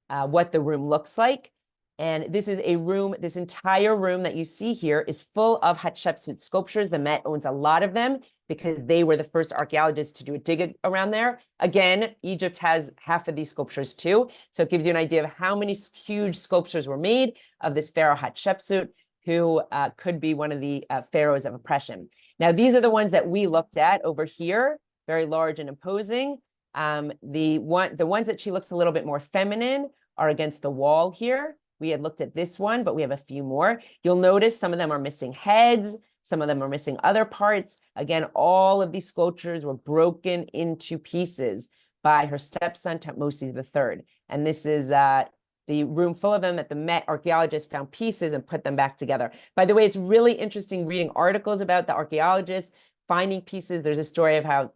what the room looks like. And this is a room, this entire room that you see here is full of Hatshepsut sculptures. The Met owns a lot of them because they were the first archaeologists to do a dig around there. Again, Egypt has half of these sculptures too. So it gives you an idea of how many huge sculptures were made of this pharaoh Hatshepsut, who could be one of the pharaohs of oppression. Now, these are the ones that we looked at over here, very large and imposing. The ones that she looks a little bit more feminine are against the wall here. We had looked at this one, but we have a few more. You'll notice some of them are missing heads. Some of them are missing other parts. Again, all of these sculptures were broken into pieces by her stepson, Thutmose III. And this is the room full of them that the Met archaeologists found pieces and put them back together. By the way, it's really interesting reading articles about the archaeologists finding pieces. There's a story of how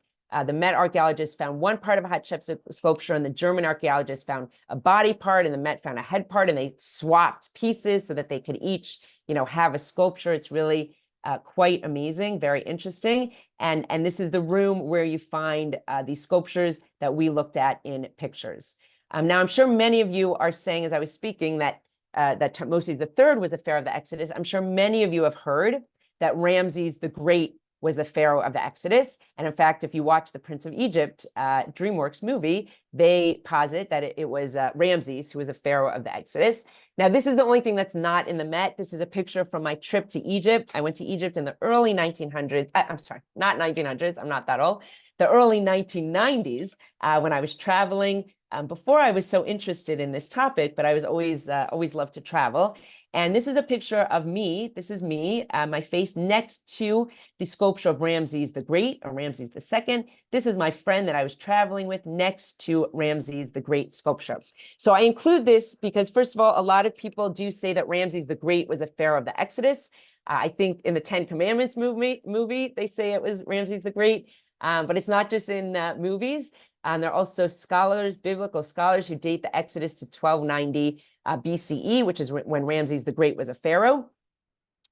the Met archaeologists found one part of a Hatshepsut sculpture, and the German archaeologists found a body part, and the Met found a head part, and they swapped pieces so that they could each, have a sculpture. It's really quite amazing, very interesting. And this is the room where you find these sculptures that we looked at in pictures. Now, I'm sure many of you are saying, as I was speaking, that Thutmose III was the pharaoh of the Exodus. I'm sure many of you have heard that Ramses the Great was the pharaoh of the Exodus. And in fact, if you watch the Prince of Egypt DreamWorks movie, they posit that it was Ramses who was the pharaoh of the Exodus. Now, this is the only thing that's not in the Met. This is a picture from my trip to Egypt. I went to Egypt in the early 1900s. I'm sorry, not 1900s. I'm not that old. The early 1990s when I was traveling. Before I was so interested in this topic, but I was always loved to travel. And this is a picture of me. This is me, my face next to the sculpture of Ramses the Great, or Ramses II. This is my friend that I was traveling with next to Ramses the Great sculpture. So I include this because, first of all, a lot of people do say that Ramses the Great was a pharaoh of the Exodus. I think in the Ten Commandments movie, they say it was Ramses the Great, but it's not just in movies. There are also scholars, biblical scholars, who date the Exodus to 1290 BCE, which is when Ramses the Great was a pharaoh.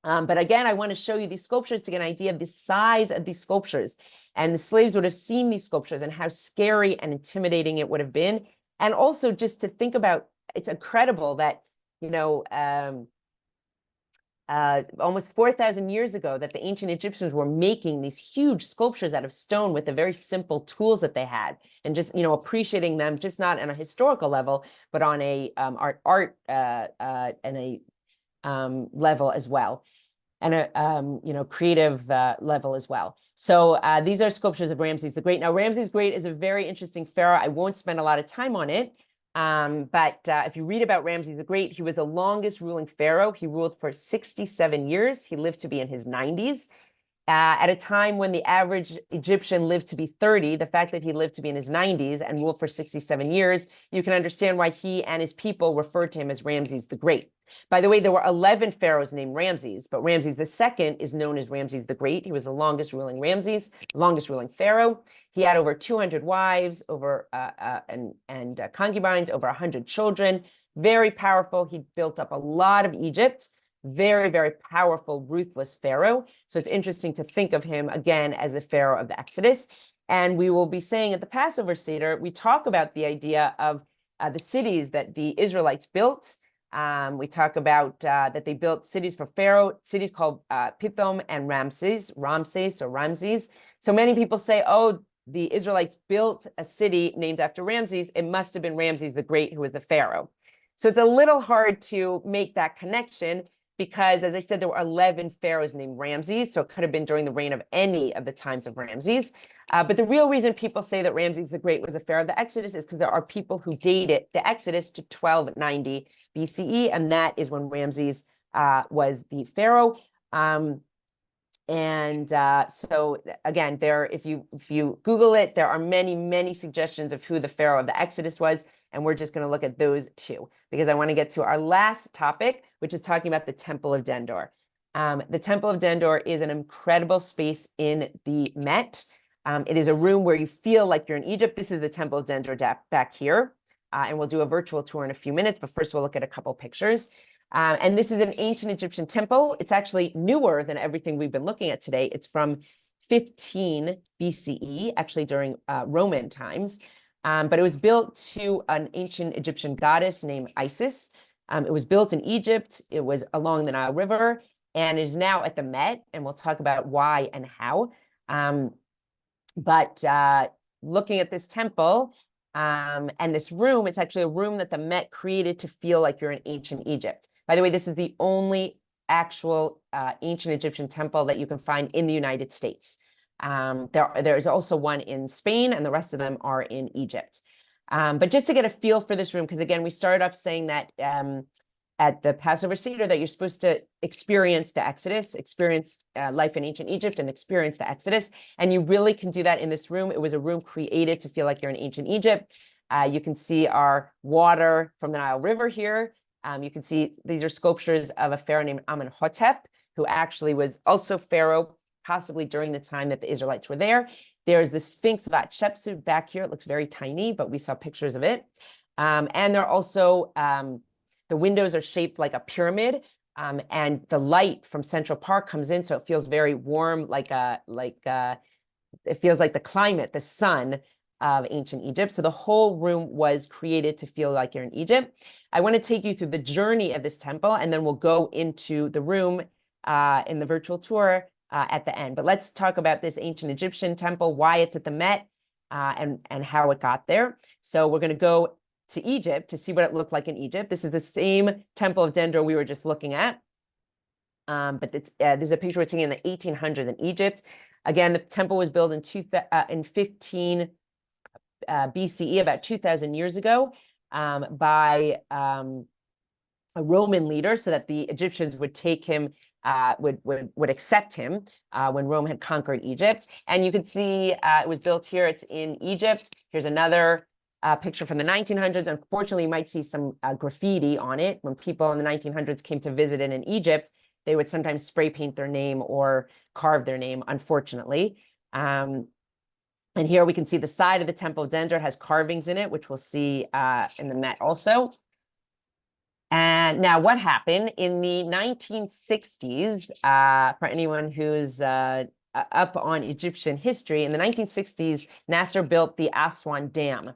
But again, I want to show you these sculptures to get an idea of the size of these sculptures. And the slaves would have seen these sculptures and how scary and intimidating it would have been. And also just to think about, it's incredible that, almost 4,000 years ago, that the ancient Egyptians were making these huge sculptures out of stone with the very simple tools that they had, and just appreciating them, just not on a historical level, but on a art and a level as well, and a creative level as well. So these are sculptures of Ramses the Great. Now, Ramses the Great is a very interesting pharaoh. I won't spend a lot of time on it. But if you read about Ramses the Great, he was the longest ruling pharaoh. He ruled for 67 years. He lived to be in his 90s. At a time when the average Egyptian lived to be 30, the fact that he lived to be in his 90s and ruled for 67 years, you can understand why he and his people referred to him as Ramses the Great. By the way, there were 11 pharaohs named Ramses, but Ramses II is known as Ramses the Great. He was the longest ruling pharaoh. He had over 200 wives, and concubines, over 100 children. Very powerful. He built up a lot of Egypt. Very, very powerful, ruthless pharaoh. So it's interesting to think of him again as a pharaoh of the Exodus. And we will be saying at the Passover Seder, we talk about the idea of the cities that the Israelites built. We talk about that they built cities for Pharaoh, cities called Pithom and Ramses. So many people say, oh, the Israelites built a city named after Ramses. It must have been Ramses the Great who was the Pharaoh. So it's a little hard to make that connection, because, as I said, there were 11 pharaohs named Ramses, so it could have been during the reign of any of the times of Ramses. But the real reason people say that Ramses the Great was a pharaoh of the Exodus is because there are people who date it, the Exodus, to 1290 BCE, and that is when Ramses was the pharaoh. And so again, if you Google it, there are many suggestions of who the Pharaoh of the Exodus was. And we're just going to look at those two because I want to get to our last topic, which is talking about the Temple of Dendor. The Temple of Dendor is an incredible space in the Met. It is a room where you feel like you're in Egypt. This is the Temple of Dendor back here. And we'll do a virtual tour in a few minutes, but first we'll look at a couple pictures. And this is an ancient Egyptian temple. It's actually newer than everything we've been looking at today. It's from 15 BCE, actually during Roman times. But it was built to an ancient Egyptian goddess named Isis. It was built in Egypt. It was along the Nile River and is now at the Met. And we'll talk about why and how. But looking at this temple and this room, it's actually a room that the Met created to feel like you're in ancient Egypt. By the way, this is the only actual ancient Egyptian temple that you can find in the United States. There is also one in Spain, and the rest of them are in Egypt. But just to get a feel for this room, because again, we started off saying that at the Passover Seder that you're supposed to experience the Exodus, experience life in ancient Egypt and experience the Exodus. And you really can do that in this room. It was a room created to feel like you're in ancient Egypt. You can see our water from the Nile River here. You can see these are sculptures of a pharaoh named Amenhotep, who actually was also pharaoh, possibly during the time that the Israelites were there. There's the Sphinx of Hatshepsut back here. It looks very tiny, but we saw pictures of it. And there are also, the windows are shaped like a pyramid, and the light from Central Park comes in, so it feels very warm, it feels like the climate, the sun of ancient Egypt. So the whole room was created to feel like you're in Egypt. I want to take you through the journey of this temple, and then we'll go into the room in the virtual tour at the end. But let's talk about this ancient Egyptian temple, why it's at the Met, and how it got there. So we're going to go to Egypt to see what it looked like in Egypt. This is the same Temple of Dendor we were just looking at. But this is a picture we're taking in the 1800s in Egypt. Again, the temple was built in 15 BCE, about 2,000 years ago, by a Roman leader, so that the Egyptians would take him, would accept him when Rome had conquered Egypt. And you can see it was built here. It's in Egypt. Here's another picture from the 1900s. Unfortunately, you might see some graffiti on it. When people in the 1900s came to visit it in Egypt, they would sometimes spray paint their name or carve their name, unfortunately. And here we can see the side of the Temple of Dendor has carvings in it, which we'll see in the Met also. And now what happened in the 1960s, for anyone who's up on Egyptian history, in the 1960s, Nasser built the Aswan Dam.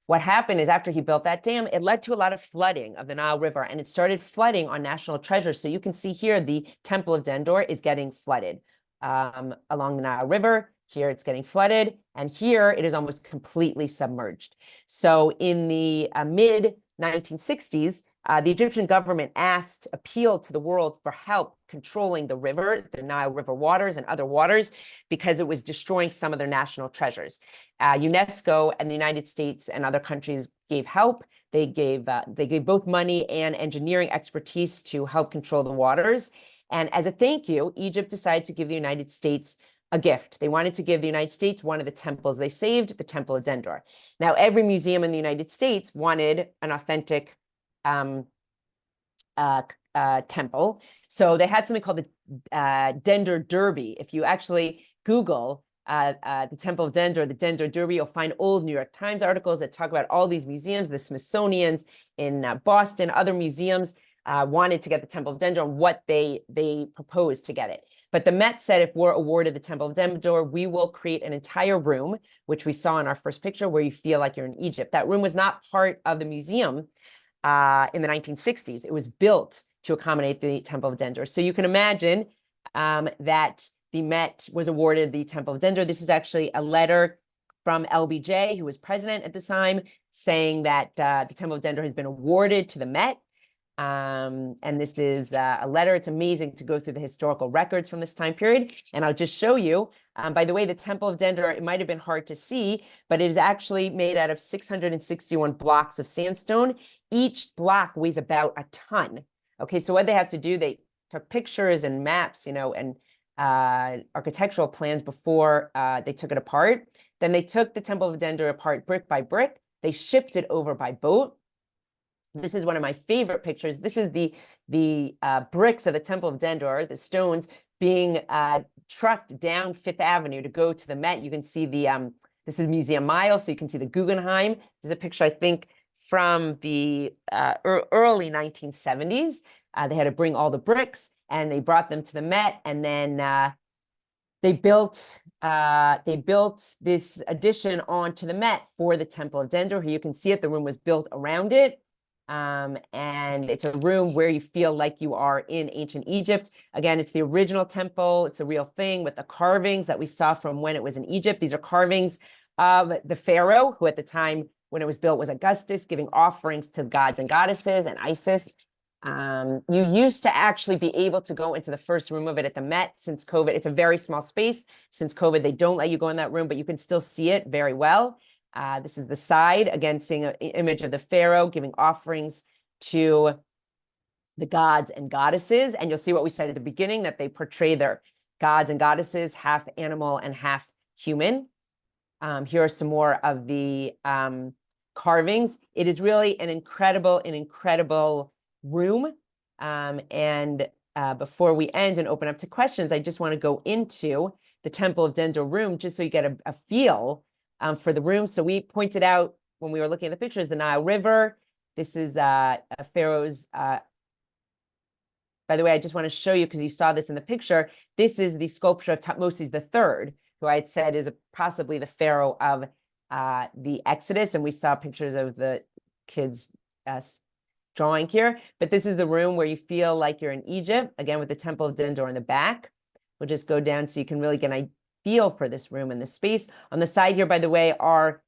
What happened is after he built that dam, it led to a lot of flooding of the Nile River, and it started flooding on national treasures. So you can see here, the Temple of Dendor is getting flooded along the Nile River. Here it's getting flooded, and here it is almost completely submerged. So in the mid 1960s, the Egyptian government appealed to the world for help controlling the river, the Nile River waters and other waters, because it was destroying some of their national treasures. UNESCO and the United States and other countries gave help. They gave both money and engineering expertise to help control the waters. And as a thank you, Egypt decided to give the United States a gift. They wanted to give the United States one of the temples they saved, the Temple of Dendor. Now, every museum in the United States wanted an authentic temple. So they had something called the Dendor Derby. If you actually Google the Temple of Dendor, the Dendor Derby, you'll find old New York Times articles that talk about all these museums, the Smithsonian's in Boston, other museums wanted to get the Temple of Dendor and what they proposed to get it. But the Met said, if we're awarded the Temple of Dendor, we will create an entire room, which we saw in our first picture, where you feel like you're in Egypt. That room was not part of the museum in the 1960s. It was built to accommodate the Temple of Dendor. So you can imagine that the Met was awarded the Temple of Dendor. This is actually a letter from LBJ, who was president at the time, saying that the Temple of Dendor has been awarded to the Met. And this is a letter. It's amazing to go through the historical records from this time period. And I'll just show you, by the way, the Temple of Dendor, it might have been hard to see, but it is actually made out of 661 blocks of sandstone. Each block weighs about a ton. Okay, so what they have to do, they took pictures and maps, and architectural plans before they took it apart. Then they took the Temple of Dendor apart brick by brick. They shipped it over by boat. This is one of my favorite pictures. This is the bricks of the Temple of Dendor, the stones being trucked down Fifth Avenue to go to the Met. You can see the, this is Museum Mile, so you can see the Guggenheim. This is a picture, I think, from the early 1970s. They had to bring all the bricks and they brought them to the Met, and then they built this addition onto the Met for the Temple of Dendor. Here you can see it. The room was built around it. And it's a room where you feel like you are in ancient Egypt. Again, it's the original temple. It's a real thing with the carvings that we saw from when it was in Egypt. These are carvings of the pharaoh, who at the time when it was built was Augustus, giving offerings to gods and goddesses and Isis. You used to actually be able to go into the first room of it at the Met. Since COVID, it's a very small space. Since COVID, they don't let you go in that room, but you can still see it very well. This is the side, again, seeing an image of the pharaoh giving offerings to the gods and goddesses. And you'll see what we said at the beginning, that they portray their gods and goddesses half animal and half human. Here are some more of the carvings. It is really an incredible room. Before we end and open up to questions, I just want to go into the Temple of Dendor room, just so you get a feel for the room. So we pointed out when we were looking at the pictures, the Nile River. This is a Pharaoh's, by the way, I just want to show you, because you saw this in the picture, this is the sculpture of Thutmose III, who I had said is possibly the Pharaoh of the Exodus. And we saw pictures of the kids drawing here. But this is the room where you feel like you're in Egypt, again, with the Temple of Dendor in the back. We'll just go down so you can really get an feel for this room and this space. On the side here, by the way, are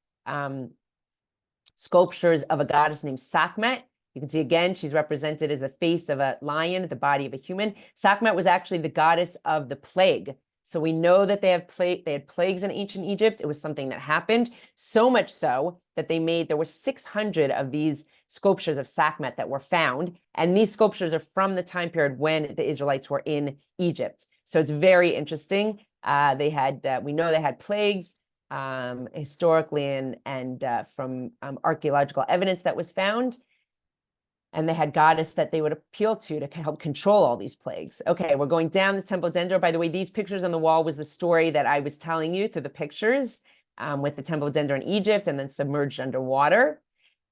sculptures of a goddess named Sekhmet. You can see again, she's represented as the face of a lion, the body of a human. Sekhmet was actually the goddess of the plague. So we know that they had plagues in ancient Egypt. It was something that happened, so much so that there were 600 of these sculptures of Sekhmet that were found. And these sculptures are from the time period when the Israelites were in Egypt. So it's very interesting. We know they had plagues historically and from archaeological evidence that was found. And they had goddess that they would appeal to help control all these plagues. Okay, we're going down the Temple of Dendor. By the way, these pictures on the wall was the story that I was telling you through the pictures with the Temple of Dendor in Egypt and then submerged underwater.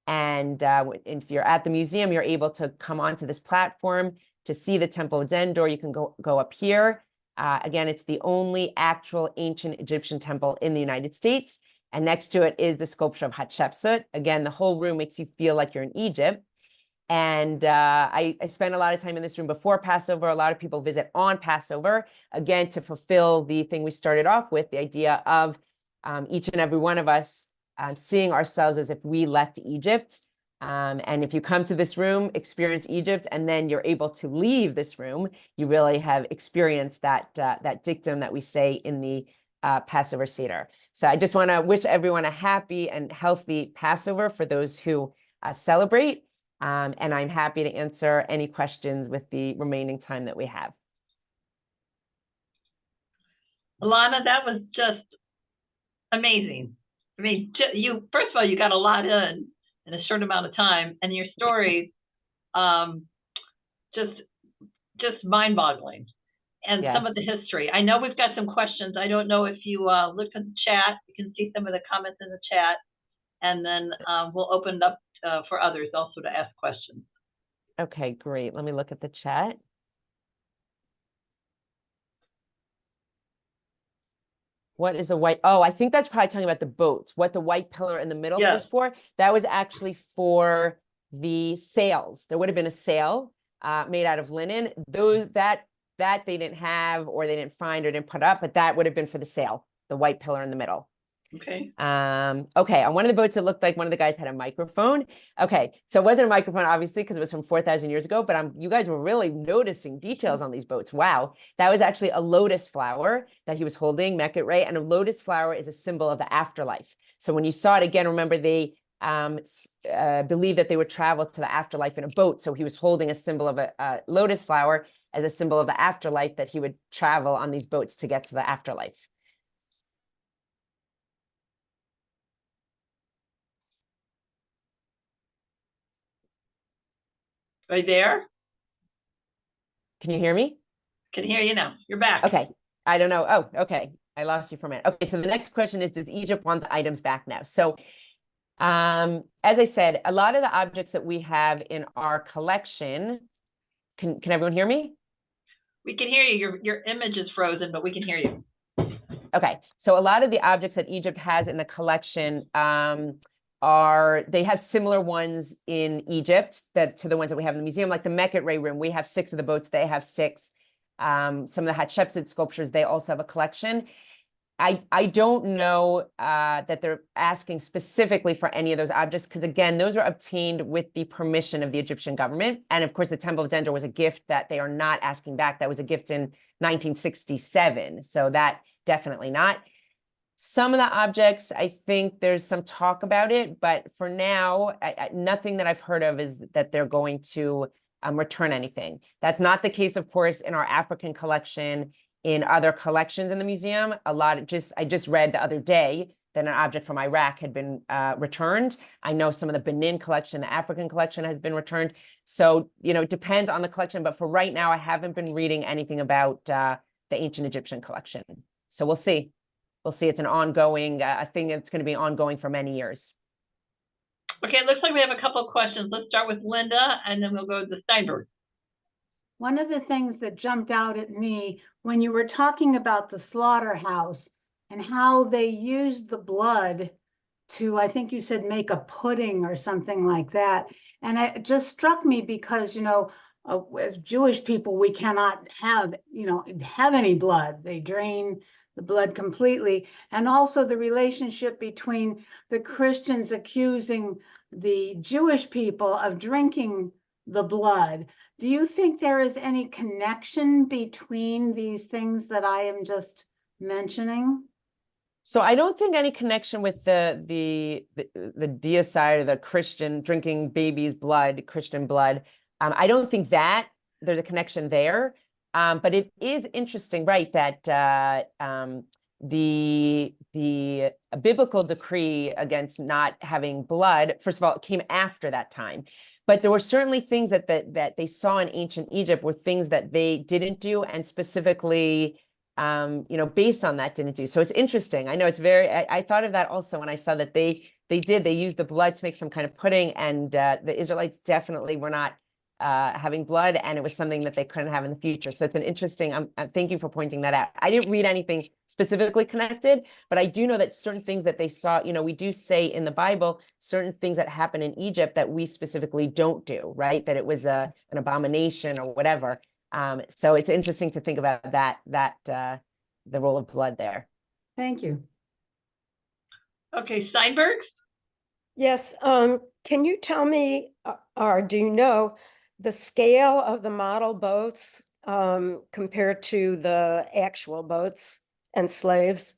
And if you're at the museum, you're able to come onto this platform to see the Temple of Dendor. You can go up here. Again, it's the only actual ancient Egyptian temple in the United States. And next to it is the sculpture of Hatshepsut. Again, the whole room makes you feel like you're in Egypt. And I spent a lot of time in this room before Passover. A lot of people visit on Passover, again, to fulfill the thing we started off with, the idea of each and every one of us seeing ourselves as if we left Egypt. And if you come to this room, experience Egypt, and then you're able to leave this room, you really have experienced that dictum that we say in the Passover Seder. So I just want to wish everyone a happy and healthy Passover for those who celebrate. And I'm happy to answer any questions with the remaining time that we have. Elana, that was just amazing. I mean, first of all, you got a lot in a short amount of time, and your stories, just mind-boggling. And yes. Some of the history. I know we've got some questions. I don't know if you look at the chat. You can see some of the comments in the chat, and then we'll open it up for others also to ask questions. Okay, great. Let me look at the chat. What is a white? Oh, I think that's probably talking about the boats. What the white pillar in the middle was for? That was actually for the sails. There would have been a sail made out of linen. That they didn't have, or they didn't find, or didn't put up, but that would have been for the sail, the white pillar in the middle. Okay. Okay. On one of the boats, it looked like one of the guys had a microphone. Okay. So it wasn't a microphone, obviously, because it was from 4,000 years ago, but you guys were really noticing details on these boats. Wow. That was actually a lotus flower that he was holding, Meket, right? And a lotus flower is a symbol of the afterlife. So when you saw it again, remember they believed that they would travel to the afterlife in a boat. So he was holding a symbol of a lotus flower. as a symbol of the afterlife, that he would travel on these boats to get to the afterlife. Are you there? Can you hear me? Can hear you now. You're back. Okay. I don't know. Oh, okay. I lost you for a minute. Okay, so the next question is, does Egypt want the items back now? So as I said, a lot of the objects that we have in our collection, can everyone hear me? We can hear you. Your image is frozen, but we can hear you. Okay, so a lot of the objects that Egypt has in the collection they have similar ones in Egypt to the ones that we have in the museum, like the Mekhet room. We have 6 of the boats, they have 6. Some of the Hatshepsut sculptures, they also have a collection. I don't know that they're asking specifically for any of those objects, because again, those were obtained with the permission of the Egyptian government. And of course, the Temple of Dendra was a gift that they are not asking back. That was a gift in 1967. So that definitely not. Some of the objects, I think there's some talk about it, but for now, nothing that I've heard of is that they're going to return anything. That's not the case, of course, in our African collection. In other collections in the museum, I just read the other day that an object from Iraq had been returned. I know some of the Benin collection, the African collection has been returned. So, it depends on the collection, but for right now, I haven't been reading anything about the ancient Egyptian collection. So we'll see. We'll see. It's an ongoing thing that's going to be ongoing for many years. Okay, it looks like we have a couple of questions. Let's start with Linda, and then we'll go to Steinberg. One of the things that jumped out at me when you were talking about the slaughterhouse and how they used the blood to, I think you said, make a pudding or something like that. And it just struck me because, as Jewish people, we cannot have any blood. They drain the blood completely. And also the relationship between the Christians accusing the Jewish people of drinking the blood. Do you think there is any connection between these things that I am just mentioning? So I don't think any connection with the deicide or the Christian drinking baby's blood, Christian blood. I don't think that there's a connection there. But it is interesting, right, that the biblical decree against not having blood, first of all, it came after that time. But there were certainly things that they saw in ancient Egypt were things that they didn't do, and specifically, based on that, didn't do. So it's interesting. I know it's I thought of that also when I saw that they used the blood to make some kind of pudding, and the Israelites definitely were not having blood, and it was something that they couldn't have in the future. So it's an interesting, thank you for pointing that out. I didn't read anything specifically connected, but I do know that certain things that they saw, we do say in the Bible, certain things that happen in Egypt that we specifically don't do, right? That it was an abomination or whatever. So it's interesting to think about the role of blood there. Thank you. Okay, Steinberg? Yes, can you tell me, or do you know, the scale of the model boats compared to the actual boats and slaves?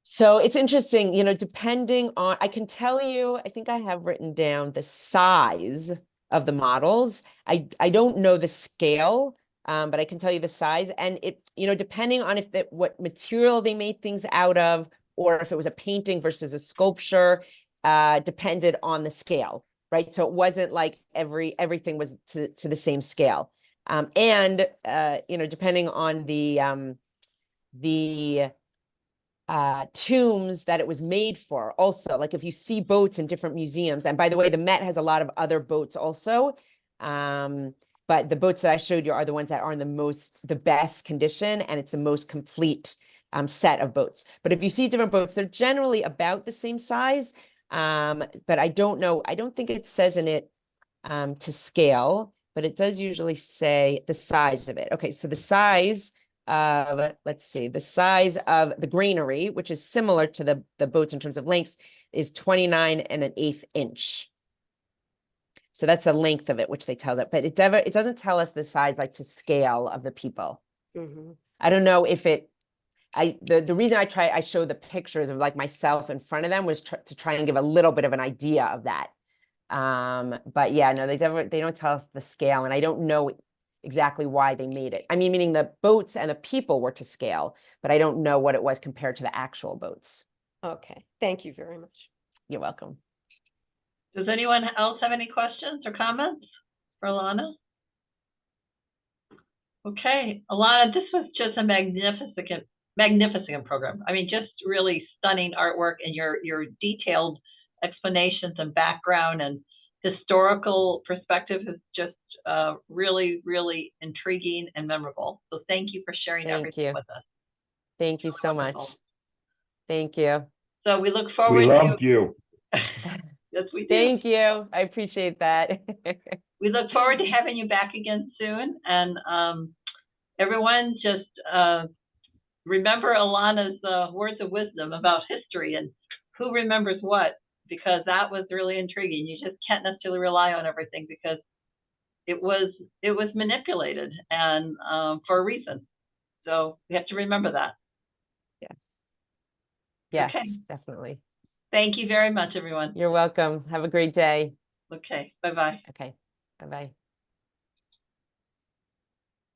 So it's interesting, depending on, I can tell you, I think I have written down the size of the models. I don't know the scale, but I can tell you the size. And it, depending on what material they made things out of, or if it was a painting versus a sculpture, depended on the scale, right? So it wasn't like everything was to the same scale. And depending on the tombs that it was made for also, like if you see boats in different museums, and by the way, the Met has a lot of other boats also, but the boats that I showed you are the ones that are in the best condition, and it's the most complete set of boats. But if you see different boats, they're generally about the same size. But I don't know, I don't think it says in it to scale, but it does usually say the size of it. Okay, so the size of, let's see, the size of the granary, which is similar to the boats in terms of lengths, is 29 1/8 inch. So that's the length of it, which they tell us, but it doesn't tell us the size, like to scale of the people. Mm-hmm. I don't know if the reason I show the pictures of like myself in front of them was to try and give a little bit of an idea of that. But yeah, no, they don't tell us the scale, and I don't know exactly why they made it. I mean, meaning the boats and the people were to scale, but I don't know what it was compared to the actual boats. Okay, thank you very much. You're welcome. Does anyone else have any questions or comments for Elana? Okay, Elana, this was just a magnificent program. I mean, just really stunning artwork, and your detailed explanations and background and historical perspective is just really, really intriguing and memorable. So thank you for sharing Thank everything you. with us. Thank you Really so wonderful. much. Thank you. So we look forward We to. loved you. Yes, we do. Thank you. I appreciate that. We look forward to having you back again soon. And everyone, just remember Elana's words of wisdom about history and who remembers what, because that was really intriguing. You just can't necessarily rely on everything because it was manipulated and for a reason. So we have to remember that. Yes. Yes, Okay. definitely. Thank you very much, everyone. You're welcome. Have a great day. Okay, bye-bye. Okay. Bye-bye.